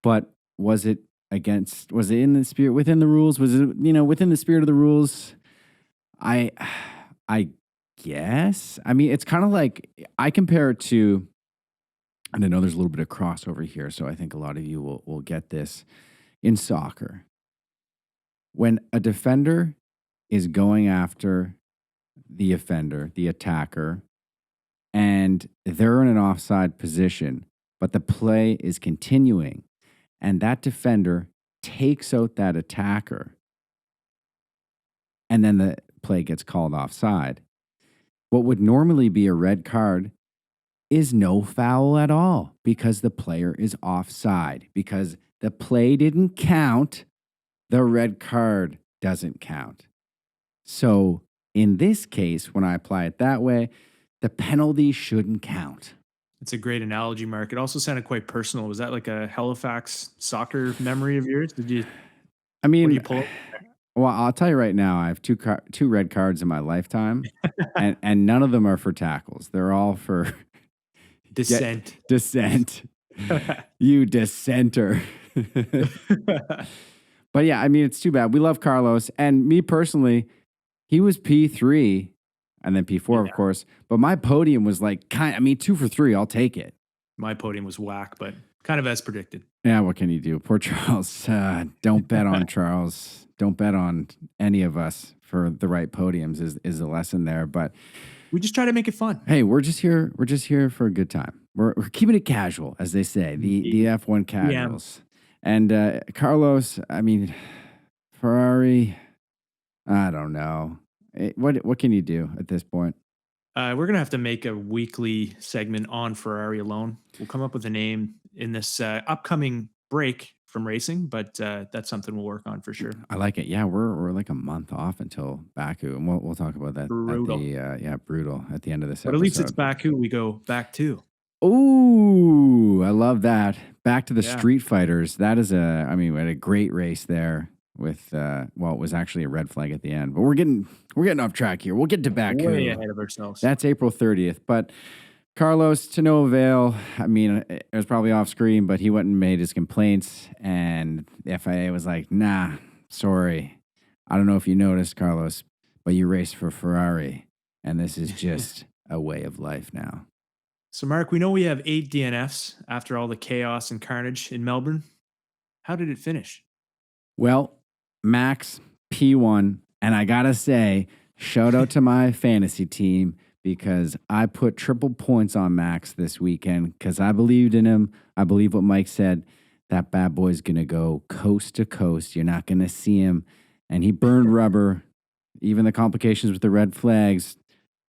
But was it in the spirit, within the rules? Was it, within the spirit of the rules? I guess. I mean, it's kind of like, I compare it to, and I know there's a little bit of crossover here, so I think a lot of you will get this in soccer. When a defender is going after the offender, the attacker, and they're in an offside position, but the play is continuing, and that defender takes out that attacker, and then the play gets called offside. What would normally be a red card is no foul at all because the player is offside. Because the play didn't count, the red card doesn't count. So in this case, when I apply it that way, the penalty shouldn't count. It's a great analogy, Marc. It also sounded quite personal. Was that like a Halifax soccer memory of yours? What did you pull? Well, I'll tell you right now, I have two red cards in my lifetime, and none of them are for tackles. They're all for dissent. Dissent. You dissenter. But yeah, I mean, it's too bad. We love Carlos, and me personally, he was P3 and then P4, of course. But my podium was like 2 for 3. I'll take it. My podium was whack, but kind of as predicted. Yeah, what can you do? Poor Charles. Don't bet on Charles. Don't bet on any of us for the right podiums is the lesson there. But we just try to make it fun. Hey, we're just here for a good time. We're keeping it casual, as they say, the F1 casuals. Yeah. And Carlos, I mean, Ferrari, I don't know. What can you do at this point? We're going to have to make a weekly segment on Ferrari alone. We'll come up with a name in this upcoming break from racing, but that's something we'll work on for sure. I like it. Yeah, we're like a month off until Baku, and we'll talk about that. Brutal. Brutal at the end of this episode. But at least it's Baku. We go back to. Ooh, I love that. Back to the Street Fighters. That is we had a great race there with it was actually a red flag at the end. But we're getting off track here. We'll get to Baku. Way ahead of ourselves. That's April 30th. But Carlos, to no avail. I mean, it was probably off screen, but he went and made his complaints, and the FIA was like, nah, sorry. I don't know if you noticed, Carlos, but you raced for Ferrari, and this is just a way of life now. So, Marc, we know we have 8 DNFs after all the chaos and carnage in Melbourne. How did it finish? Well, Max, P1, and I got to say, shout out to my fantasy team because I put triple points on Max this weekend because I believed in him. I believe what Mike said. That bad boy's going to go coast to coast. You're not going to see him. And he burned rubber. Even the complications with the red flags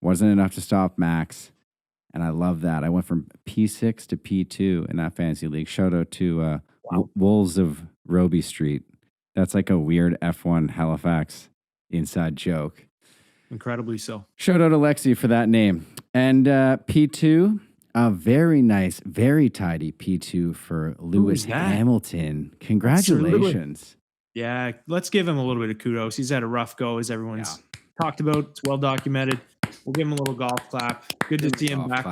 wasn't enough to stop Max. And I love that. I went from P6 to P2 in that fantasy league. Shout out to Wolves of Roby Street. That's like a weird F1 Halifax inside joke. Incredibly so. Shout out Alexi for that name. And P2, a very nice, very tidy P2 for Lewis that? Hamilton. Congratulations. Yeah, let's give him a little bit of kudos. He's had a rough go, as everyone's talked about. It's well documented. We'll give him a little golf clap. Good to see him back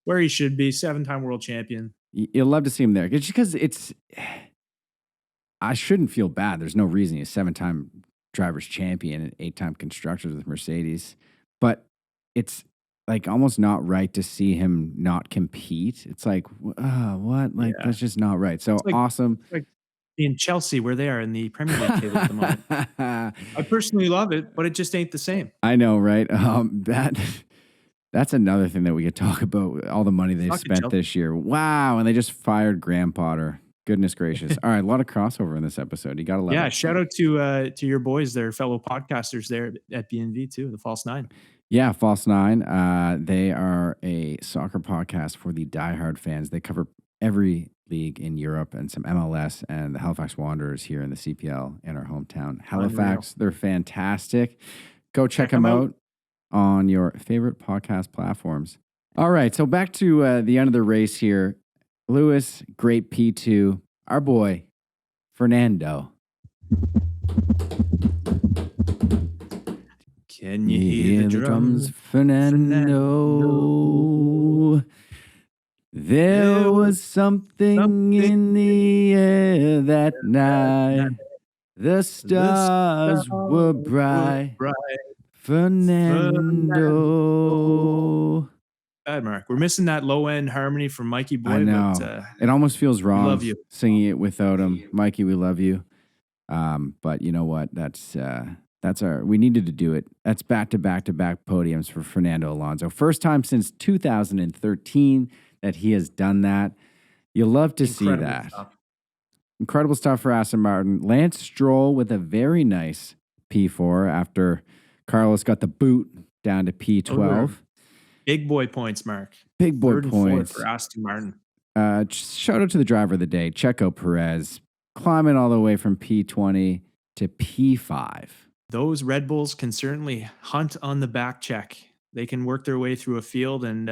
where he should be. 7-time world champion. You'll love to see him there. It's because I shouldn't feel bad. There's no reason. He's a 7-time drivers champion and 8-time constructors with Mercedes. But it's like almost not right to see him not compete. It's like, what? Like, that's just not right. So awesome. Like in Chelsea, where they are in the Premier League table at the moment. I personally love it, but it just ain't the same. I know, right? That's another thing that we could talk about. All the money they've spent this year. Wow. And they just fired Graham Potter. Goodness gracious. All right. A lot of crossover in this episode. You got to love it. Yeah. Shout out to your boys, their fellow podcasters there at BNV too, the False Nine. Yeah. False Nine. They are a soccer podcast for the diehard fans. They cover every league in Europe and some MLS and the Halifax Wanderers here in the CPL in our hometown. Halifax. They're fantastic. Go check them out on your favorite podcast platforms. All right. So back to the end of the race here. Lewis, great P2. Our boy, Fernando. Can you hear the drums? Fernando. There was something in the air that night. The stars were bright. Fernando. Bad, Mark. We're missing that low-end harmony from Mikey Boy. I know. But, it almost feels wrong love you. singing it without him. Mikey, we love you. But you know what? That's we needed to do it. That's back-to-back-to-back podiums for Fernando Alonso. First time since 2013 that he has done that. You love to see that. Incredible stuff for Aston Martin. Lance Stroll with a very nice P4 after Carlos got the boot down to P12. Big boy points, Mark. Big boy Third and points. for Aston Martin. Shout out to the driver of the day, Checo Perez, climbing all the way from P20 to P5. Those Red Bulls can certainly hunt on the back check. They can work their way through a field. And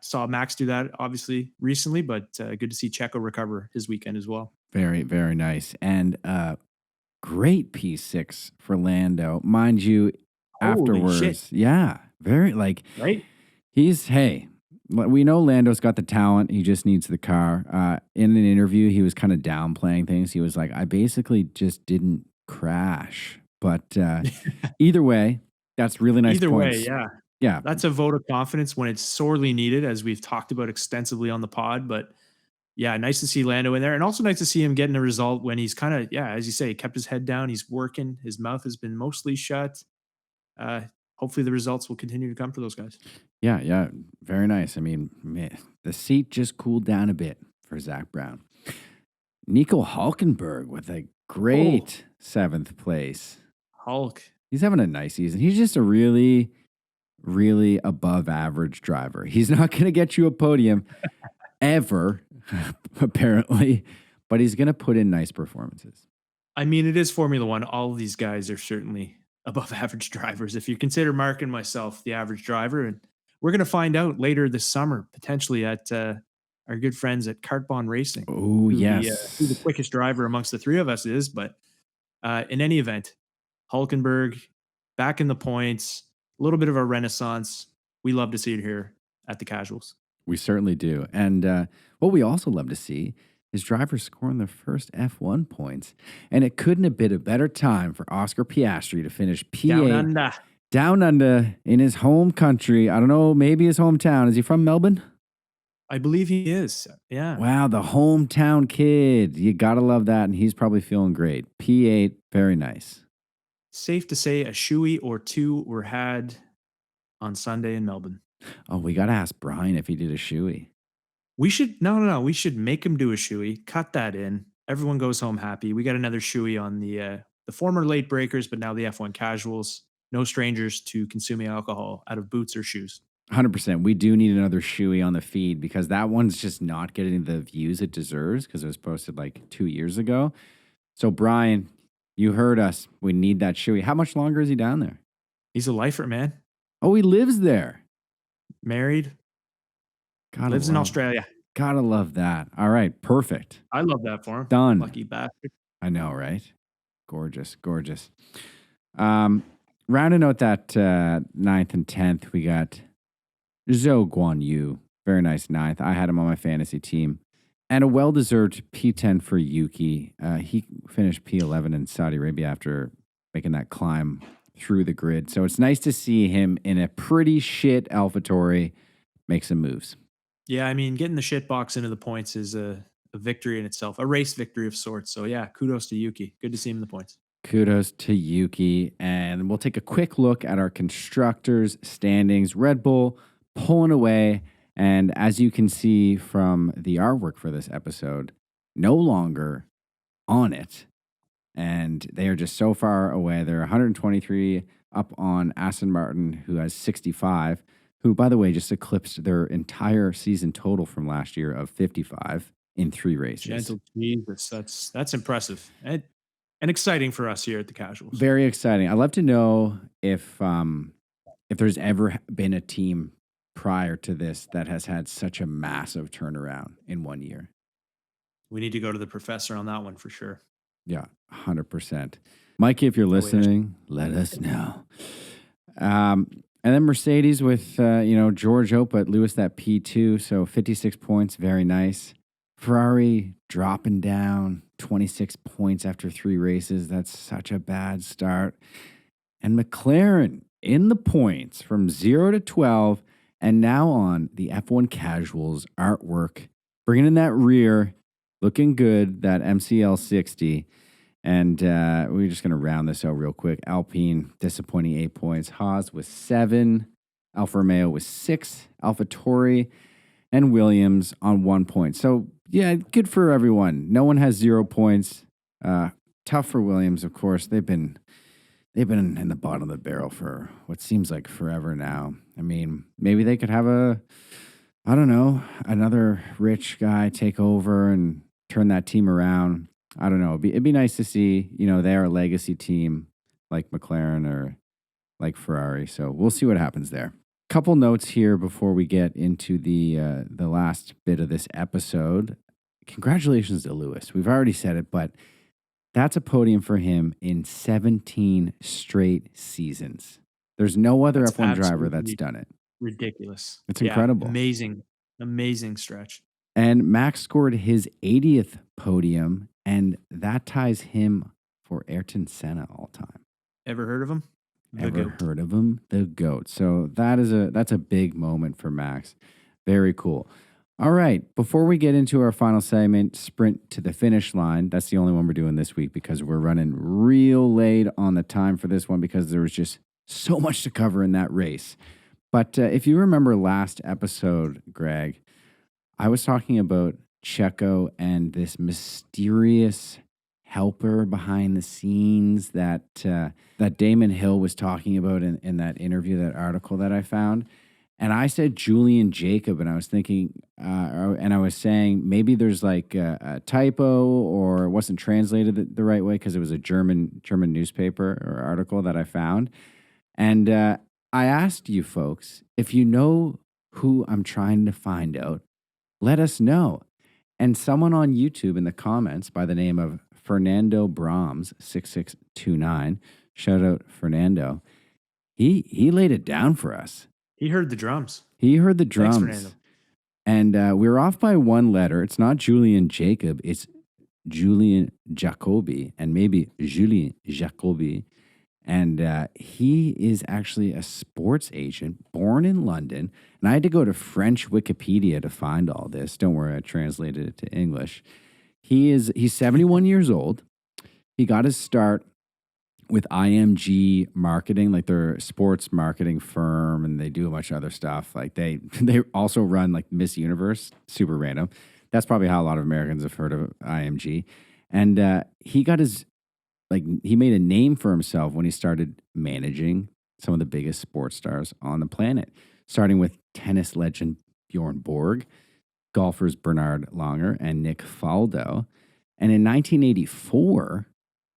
saw Max do that obviously recently, but good to see Checo recover his weekend as well. Very, very nice. And great P6 for Lando. Mind you, afterwards. Shit. Yeah, very right? We know Lando's got the talent. He just needs the car. In an interview, he was kind of downplaying things. He was like, I basically just didn't crash. But either way, that's really nice points. Yeah. That's a vote of confidence when it's sorely needed, as we've talked about extensively on the pod. But yeah, nice to see Lando in there. And also nice to see him getting a result when he's kind of, as you say, kept his head down. He's working. His mouth has been mostly shut. Hopefully the results will continue to come for those guys. Yeah. Very nice. I mean, man, the seat just cooled down a bit for Zach Brown. Nico Hülkenberg with a great 7th place. Hulk. He's having a nice season. He's just a really, really above average driver. He's not going to get you a podium ever, apparently, but he's going to put in nice performances. I mean, it is Formula One. All of these guys are certainly above average drivers. If you consider Marc and myself the average driver, and we're going to find out later this summer, potentially at our good friends at Kartbahn Racing. Oh, yes. Who the quickest driver amongst the three of us is. But in any event, Hülkenberg back in the points, a little bit of a renaissance. We love to see it here at the Casuals. We certainly do. And what we also love to see is drivers scoring their first F1 points. And it couldn't have been a better time for Oscar Piastri to finish P8 down under in his home country. I don't know, maybe his hometown. Is he from Melbourne? I believe he is. Yeah. Wow, the hometown kid. You got to love that. And he's probably feeling great. P8, very nice. Safe to say a shoey or two were had on Sunday in Melbourne. Oh, we got to ask Brian if he did a shoey. We should, no. We should make him do a shoey. Cut that in. Everyone goes home happy. We got another shoey on the former late breakers, but now the F1 casuals. No strangers to consuming alcohol out of boots or shoes. 100%. We do need another shoey on the feed because that one's just not getting the views it deserves because it was posted like 2 years ago. So Brian, You heard us. We need that shoey. How much longer is he down there? He's a lifer, man. Oh, he lives there. Married. Lives in Australia. Gotta love that. All right, perfect. I love that for him. Done. Lucky bastard. I know, right? Gorgeous, gorgeous. Rounding out that 9th and 10th, we got Zhou Guan Yu. Very nice 9th. I had him on my fantasy team. And a well-deserved P10 for Yuki. He finished P11 in Saudi Arabia after making that climb through the grid. So it's nice to see him in a pretty shit AlphaTauri make some moves. Yeah, I mean, getting the shit box into the points is a victory in itself, a race victory of sorts. So yeah, kudos to Yuki. Good to see him in the points. Kudos to Yuki. And we'll take a quick look at our constructors' standings. Red Bull pulling away. And as you can see from the artwork for this episode, no longer on it. And they are just so far away. They're 123 up on Aston Martin, who has 65, who, by the way, just eclipsed their entire season total from last year of 55 in 3 races. Gentle Jesus. That's impressive. And exciting for us here at the Casuals. Very exciting. I'd love to know if there's ever been a team prior to this that has had such a massive turnaround in 1 year. We need to go to the professor on that one for sure. Yeah, 100%. Mikey, if you're listening, let us know. And then Mercedes with, George Hope, but Lewis that P2, so 56 points, very nice. Ferrari dropping down 26 points after 3 races. That's such a bad start. And McLaren in the points from 0 to 12, and now on the F1 Casuals artwork, bringing in that rear, looking good, that MCL 60. And we're just going to round this out real quick. Alpine, disappointing 8 points. Haas with 7. Alfa Romeo with 6. AlphaTauri and Williams on 1 point. So, yeah, good for everyone. No one has 0 points. Tough for Williams, of course. They've been in the bottom of the barrel for what seems like forever now. I mean, maybe they could have another rich guy take over and turn that team around. I don't know. It'd be nice to see, they're a legacy team like McLaren or like Ferrari. So we'll see what happens there. Couple notes here before we get into the last bit of this episode. Congratulations to Lewis. We've already said it, but that's a podium for him in 17 straight seasons. There's no other F1 driver that's done it. Ridiculous. It's incredible. Amazing stretch. And Max scored his 80th podium, and that ties him for Ayrton Senna all time. Ever heard of him? Heard of him? The GOAT. So that's a big moment for Max. Very cool. All right. Before we get into our final segment, sprint to the finish line. That's the only one we're doing this week because we're running real late on the time for this one because there was just so much to cover in that race. But if you remember last episode, Greg, I was talking about Checo and this mysterious helper behind the scenes that Damon Hill was talking about in that interview, that article that I found. And I said Julian Jakob, and I was thinking, and I was saying maybe there's like a typo or it wasn't translated the right way because it was a German newspaper or article that I found. And I asked you folks, if you know who I'm trying to find out, let us know. And someone on YouTube in the comments by the name of Fernando Brahms 6629, shout out Fernando. He laid it down for us. He heard the drums. Thanks, Fernando. And we were off by 1 letter. It's not Julian Jakob. It's Julian Jacobi and maybe Julian Jacobi. And he is actually a sports agent born in London. And I had to go to French Wikipedia to find all this. Don't worry, I translated it to English. He's 71 years old. He got his start with IMG Marketing, like their sports marketing firm, and they do a bunch of other stuff. Like they also run like Miss Universe, super random. That's probably how a lot of Americans have heard of IMG. And he got he made a name for himself when he started managing some of the biggest sports stars on the planet, starting with tennis legend Bjorn Borg, golfers Bernard Langer and Nick Faldo. And in 1984,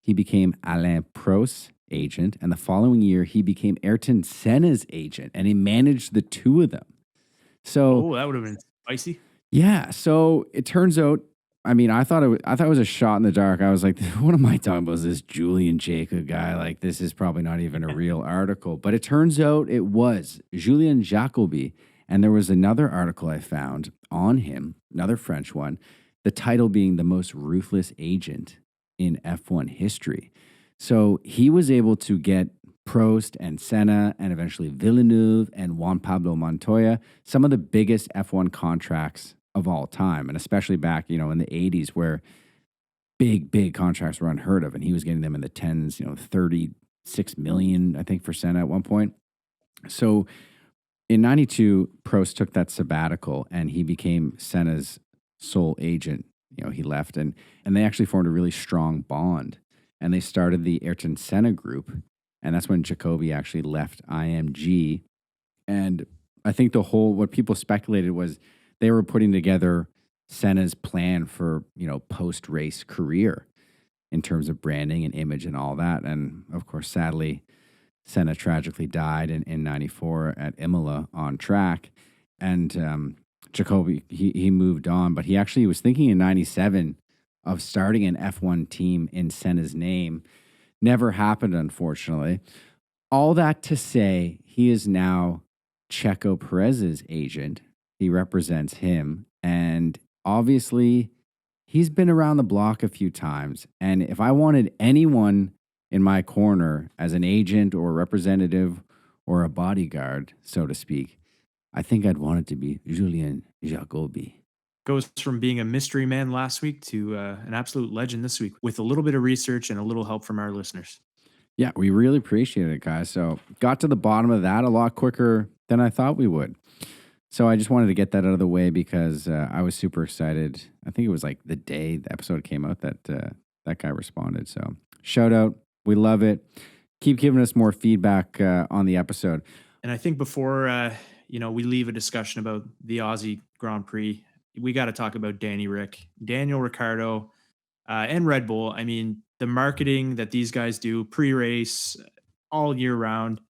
he became Alain Prost's agent. And the following year, he became Ayrton Senna's agent, and he managed the two of them. So, Oh, that would have been spicy. yeah. So it turns out, I mean, I thought it was a shot in the dark. I was like, what am I talking about? Is this Julian Jakob guy? Like, this is probably not even a real article. But it turns out it was Julian Jacobi. And there was another article I found on him, another French one, the title being the most ruthless agent in F1 history. So he was able to get Prost and Senna and eventually Villeneuve and Juan Pablo Montoya, some of the biggest F1 contracts of all time. And especially back, in the 80s where big contracts were unheard of. And he was getting them in the tens, 36 million, I think, for Senna at one point. So in 92, Prost took that sabbatical and he became Senna's sole agent. He left and they actually formed a really strong bond. And they started the Ayrton Senna group. And that's when Jacobi actually left IMG. And I think what people speculated was they were putting together Senna's plan for, post-race career in terms of branding and image and all that. And of course, sadly, Senna tragically died in 94 at Imola on track. And Jacobi, he moved on, but he actually was thinking in 97 of starting an F1 team in Senna's name. Never happened, unfortunately. All that to say, he is now Checo Perez's agent. He represents him. And obviously, he's been around the block a few times. And if I wanted anyone in my corner as an agent or representative or a bodyguard, so to speak, I think I'd want it to be Julian Jacobi. Goes from being a mystery man last week to an absolute legend this week with a little bit of research and a little help from our listeners. Yeah, we really appreciate it, guys. So got to the bottom of that a lot quicker than I thought we would. So I just wanted to get that out of the way because I was super excited. I think it was like the day the episode came out that that guy responded. So shout out. We love it. Keep giving us more feedback on the episode. And I think before, we leave a discussion about the Aussie Grand Prix, we got to talk about Daniel Ricciardo, and Red Bull. I mean, the marketing that these guys do pre-race all year round,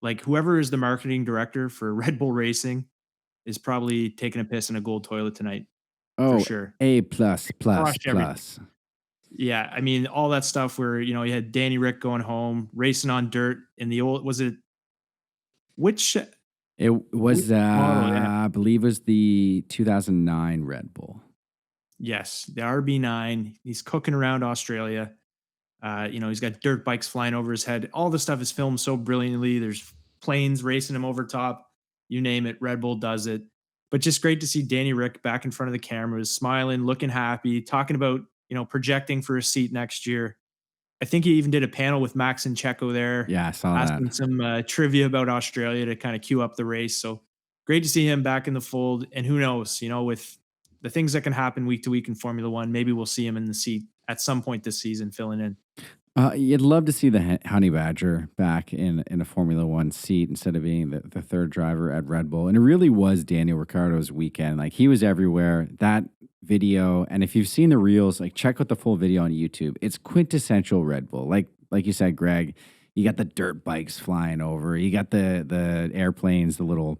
like whoever is the marketing director for Red Bull Racing is probably taking a piss in a gold toilet tonight. Oh, for sure. A plus. Yeah. I mean, all that stuff where, you had Danny Rick going home, racing on dirt in the old, It was, model, yeah. I believe it was the 2009 Red Bull. Yes, the RB9. He's cooking around Australia. He's got dirt bikes flying over his head. All the stuff is filmed so brilliantly. There's planes racing him over top. You name it, Red Bull does it. But just great to see Danny Rick back in front of the cameras, smiling, looking happy, talking about, projecting for a seat next year. I think he even did a panel with Max and Checo there. Yeah, I saw asking that. some trivia about Australia to kind of cue up the race. So great to see him back in the fold. And who knows, with the things that can happen week to week in Formula One, maybe we'll see him in the seat at some point this season filling in. You'd love to see the Honey Badger back in a Formula One seat instead of being the third driver at Red Bull. And it really was Daniel Ricciardo's weekend. Like, he was everywhere. That video, and if you've seen the reels, like, check out the full video on YouTube. It's quintessential Red Bull. Like you said, Greg, you got the dirt bikes flying over. You got the airplanes, the little,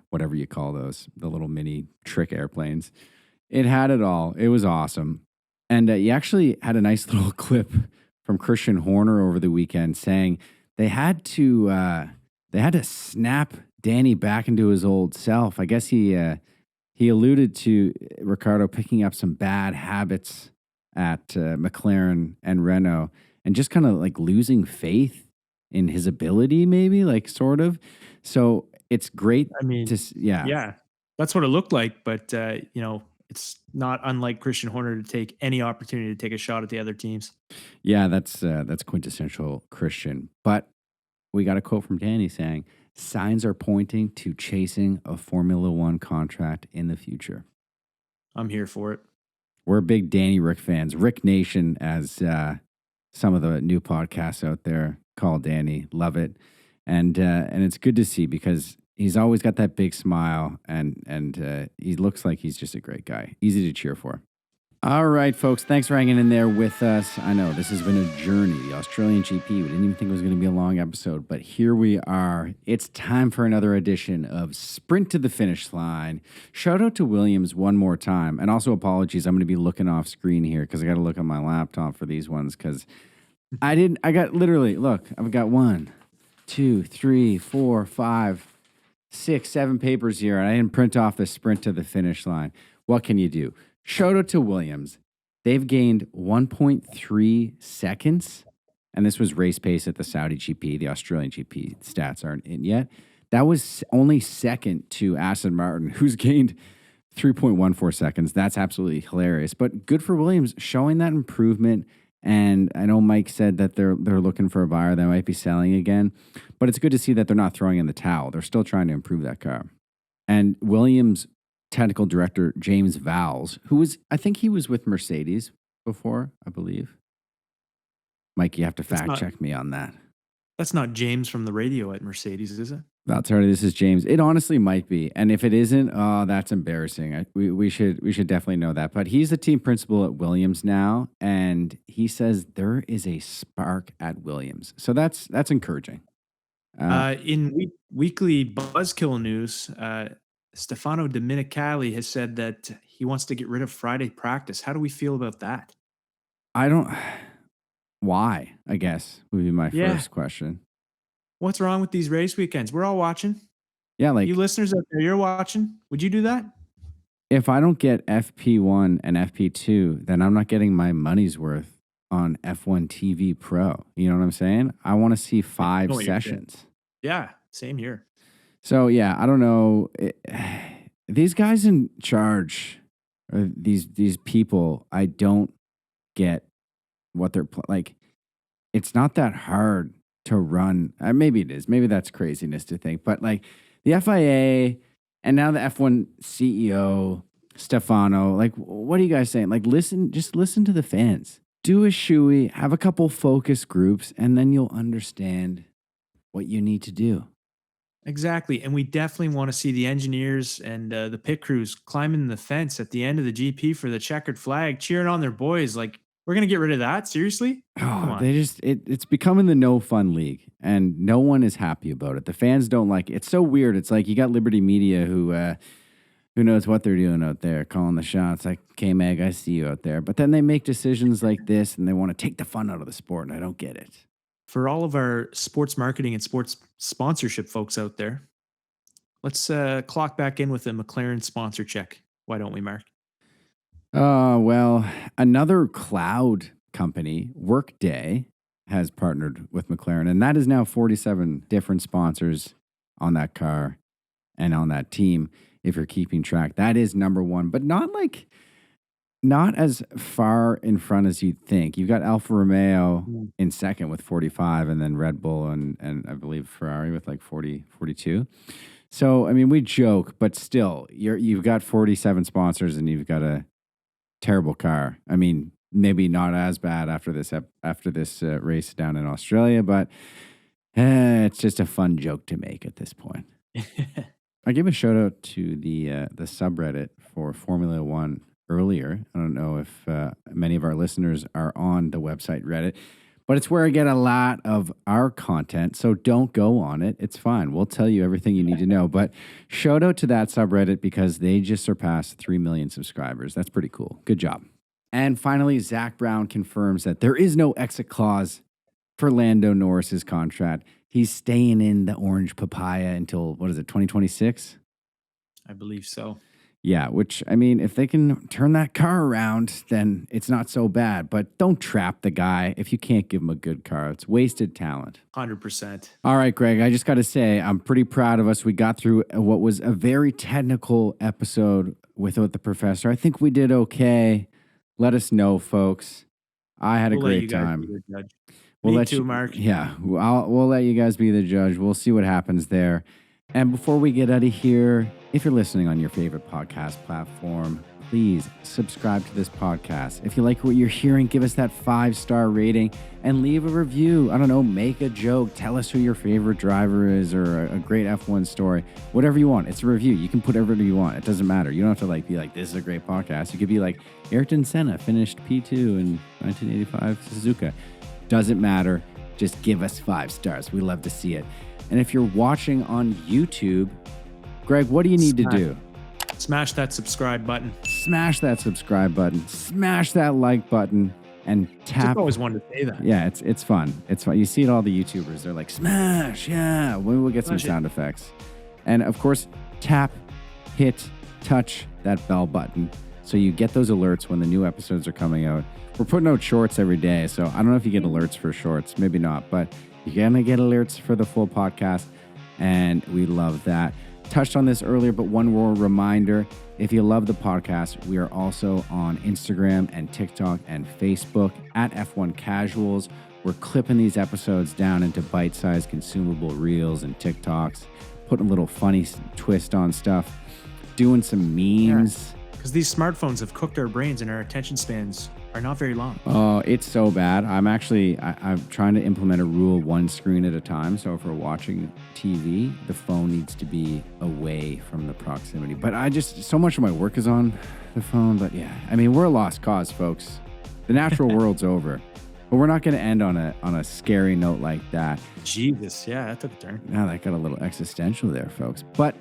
whatever you call those, the little mini trick airplanes. It had it all. It was awesome. And you actually had a nice little clip from Christian Horner over the weekend saying they had to snap Danny back into his old self. I guess he alluded to Ricciardo picking up some bad habits at McLaren and Renault and just kind of like losing faith in his ability, maybe, like, sort of. So it's great. I mean, yeah, that's what it looked like. But it's not unlike Christian Horner to take any opportunity to take a shot at the other teams. Yeah, that's quintessential Christian. But we got a quote from Danny saying, signs are pointing to chasing a Formula One contract in the future. I'm here for it. We're big Danny Rick fans. Rick Nation, as some of the new podcasts out there call Danny. Love it. And it's good to see because he's always got that big smile and he looks like he's just a great guy. Easy to cheer for. All right, folks. Thanks for hanging in there with us. I know this has been a journey, the Australian GP. We didn't even think it was going to be a long episode, but here we are. It's time for another edition of Sprint to the Finish Line. Shout out to Williams one more time. And also apologies, I'm going to be looking off screen here because I got to look on my laptop for these ones because I've got 1, 2, 3, 4, 5, 6, 7 papers here, and I didn't print off the Sprint to the Finish Line. What can you do? Shout out to Williams. They've gained 1.3 seconds, and this was race pace at the Saudi GP. The Australian GP stats aren't in yet. That was only second to Aston Martin, who's gained 3.14 seconds. That's absolutely hilarious. But good for Williams showing that improvement. And I know Mike said that they're looking for a buyer that might be selling again. But it's good to see that they're not throwing in the towel. They're still trying to improve that car. And Williams technical director James Vowles, I think he was with Mercedes before, I believe. Mike, you have to fact check me on that. That's not James from the radio at Mercedes, is it? Sorry, this is James. It honestly might be, and if it isn't, that's embarrassing. We should definitely know that. But he's the team principal at Williams now, and he says there is a spark at Williams, so that's encouraging. In weekly Buzzkill news, Stefano Domenicali has said that he wants to get rid of Friday practice. How do we feel about that? Why, I guess, would be my first question. What's wrong with these race weekends? We're all watching. Yeah, like you listeners out there, you're watching. Would you do that? If I don't get FP1 and FP2, then I'm not getting my money's worth on F1 TV Pro. You know what I'm saying? I want to see 5 sessions. Yeah, same here. So, yeah, I don't know. These guys in charge, or these people, I don't get what they're like. It's not that hard to run. Maybe it is. Maybe that's craziness to think. But like the FIA and now the F1 CEO, Stefano, like, what are you guys saying? Like, just listen to the fans. Do a shoey, have a couple focus groups, and then you'll understand what you need to do. Exactly. And we definitely want to see the engineers and the pit crews climbing the fence at the end of the GP for the checkered flag, cheering on their boys. Like, we're going to get rid of that? Seriously? Come on. It's becoming the no fun league, and no one is happy about it. The fans don't like it. It's so weird. It's like you got Liberty Media who knows what they're doing out there, calling the shots. Like, K-Mag, I see you out there. But then they make decisions like this, and they want to take the fun out of the sport, and I don't get it. For all of our sports marketing and sports sponsorship folks out there, let's clock back in with a McLaren sponsor check. Why don't we, Mark? Well, another cloud company, Workday, has partnered with McLaren, and that is now 47 different sponsors on that car and on that team. If you're keeping track, that is number one, but not as far in front as you'd think. You've got Alfa Romeo in second with 45, and then Red Bull and I believe Ferrari with like 40, 42. So, I mean, we joke, but still, you've got 47 sponsors and you've got a terrible car. I mean, maybe not as bad after this race down in Australia, but it's just a fun joke to make at this point. I gave a shout out to the subreddit for Formula One earlier. I don't know if many of our listeners are on the website Reddit, but it's where I get a lot of our content. So don't go on it. It's fine. We'll tell you everything you need to know. But shout out to that subreddit because they just surpassed 3 million subscribers. That's pretty cool. Good job. And finally, Zach Brown confirms that there is no exit clause for Lando Norris's contract. He's staying in the orange papaya until, 2026? I believe so. Yeah, which, I mean, if they can turn that car around, then it's not so bad. But don't trap the guy if you can't give him a good car. It's wasted talent. 100%. All right, Greg, I just got to say, I'm pretty proud of us. We got through what was a very technical episode without the professor. I think we did okay. Let us know, folks. I had a great time. We'll Me too, Mark. Yeah, we'll let you guys be the judge. We'll see what happens there. And before we get out of here, if you're listening on your favorite podcast platform, please subscribe to this podcast. If you like what you're hearing, give us that 5-star rating and leave a review. I don't know, make a joke. Tell us who your favorite driver is or a great F1 story. Whatever you want. It's a review. You can put whatever you want. It doesn't matter. You don't have to be like, this is a great podcast. You could be like, Ayrton Senna finished P2 in 1985 Suzuka. Doesn't matter. Just give us 5 stars. We love to see it. And if you're watching on YouTube, Greg, what do you need to do? Smash that subscribe button. Smash that subscribe button. Smash that like button and tap. I've always wanted to say that. Yeah, it's fun. It's fun. You see it all the YouTubers. They're like, smash. Yeah. We'll get some sound effects. And of course, tap, hit, touch that bell button so you get those alerts when the new episodes are coming out. We're putting out shorts every day, so I don't know if you get alerts for shorts. Maybe not, but you're going to get alerts for the full podcast, and we love that. Touched on this earlier, but one more reminder. If you love the podcast, we are also on Instagram and TikTok and Facebook at F1 Casuals. We're clipping these episodes down into bite-sized consumable reels and TikToks, putting a little funny twist on stuff, doing some memes. Because these smartphones have cooked our brains and our attention spans are not very long. Oh, it's so bad. I'm trying to implement a rule 1 screen at a time. So if we're watching TV, the phone needs to be away from the proximity. But so much of my work is on the phone. But yeah, I mean, we're a lost cause, folks. The natural world's over. But we're not going to end on a scary note like that. Jesus, yeah, that took a turn. Now that got a little existential there, folks. But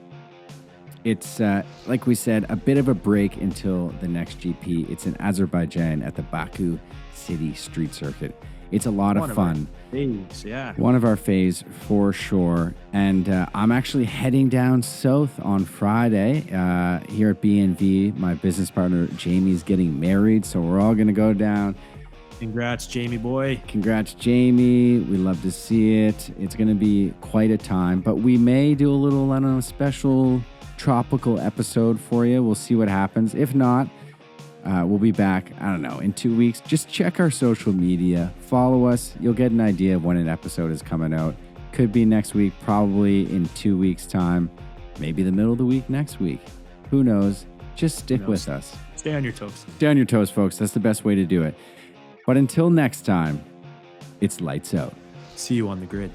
it's, like we said, a bit of a break until the next GP. It's in Azerbaijan at the Baku City Street Circuit. It's a lot of fun. One of our faves for sure. And I'm actually heading down south on Friday here at BNV. My business partner, Jamie's getting married. So we're all going to go down. Congrats, Jamie boy. Congrats, Jamie. We love to see it. It's going to be quite a time. But we may do a little, I don't know, special tropical episode for you. We'll see what happens. If not, we'll be back, I don't know, in 2 weeks. Just check our social media. Follow us. You'll get an idea of when an episode is coming out. Could be next week, probably in 2 weeks' time. Maybe the middle of the week next week. Who knows? Just stick with us. Stay on your toes. Stay on your toes, folks. That's the best way to do it. But until next time, it's lights out. See you on the grid.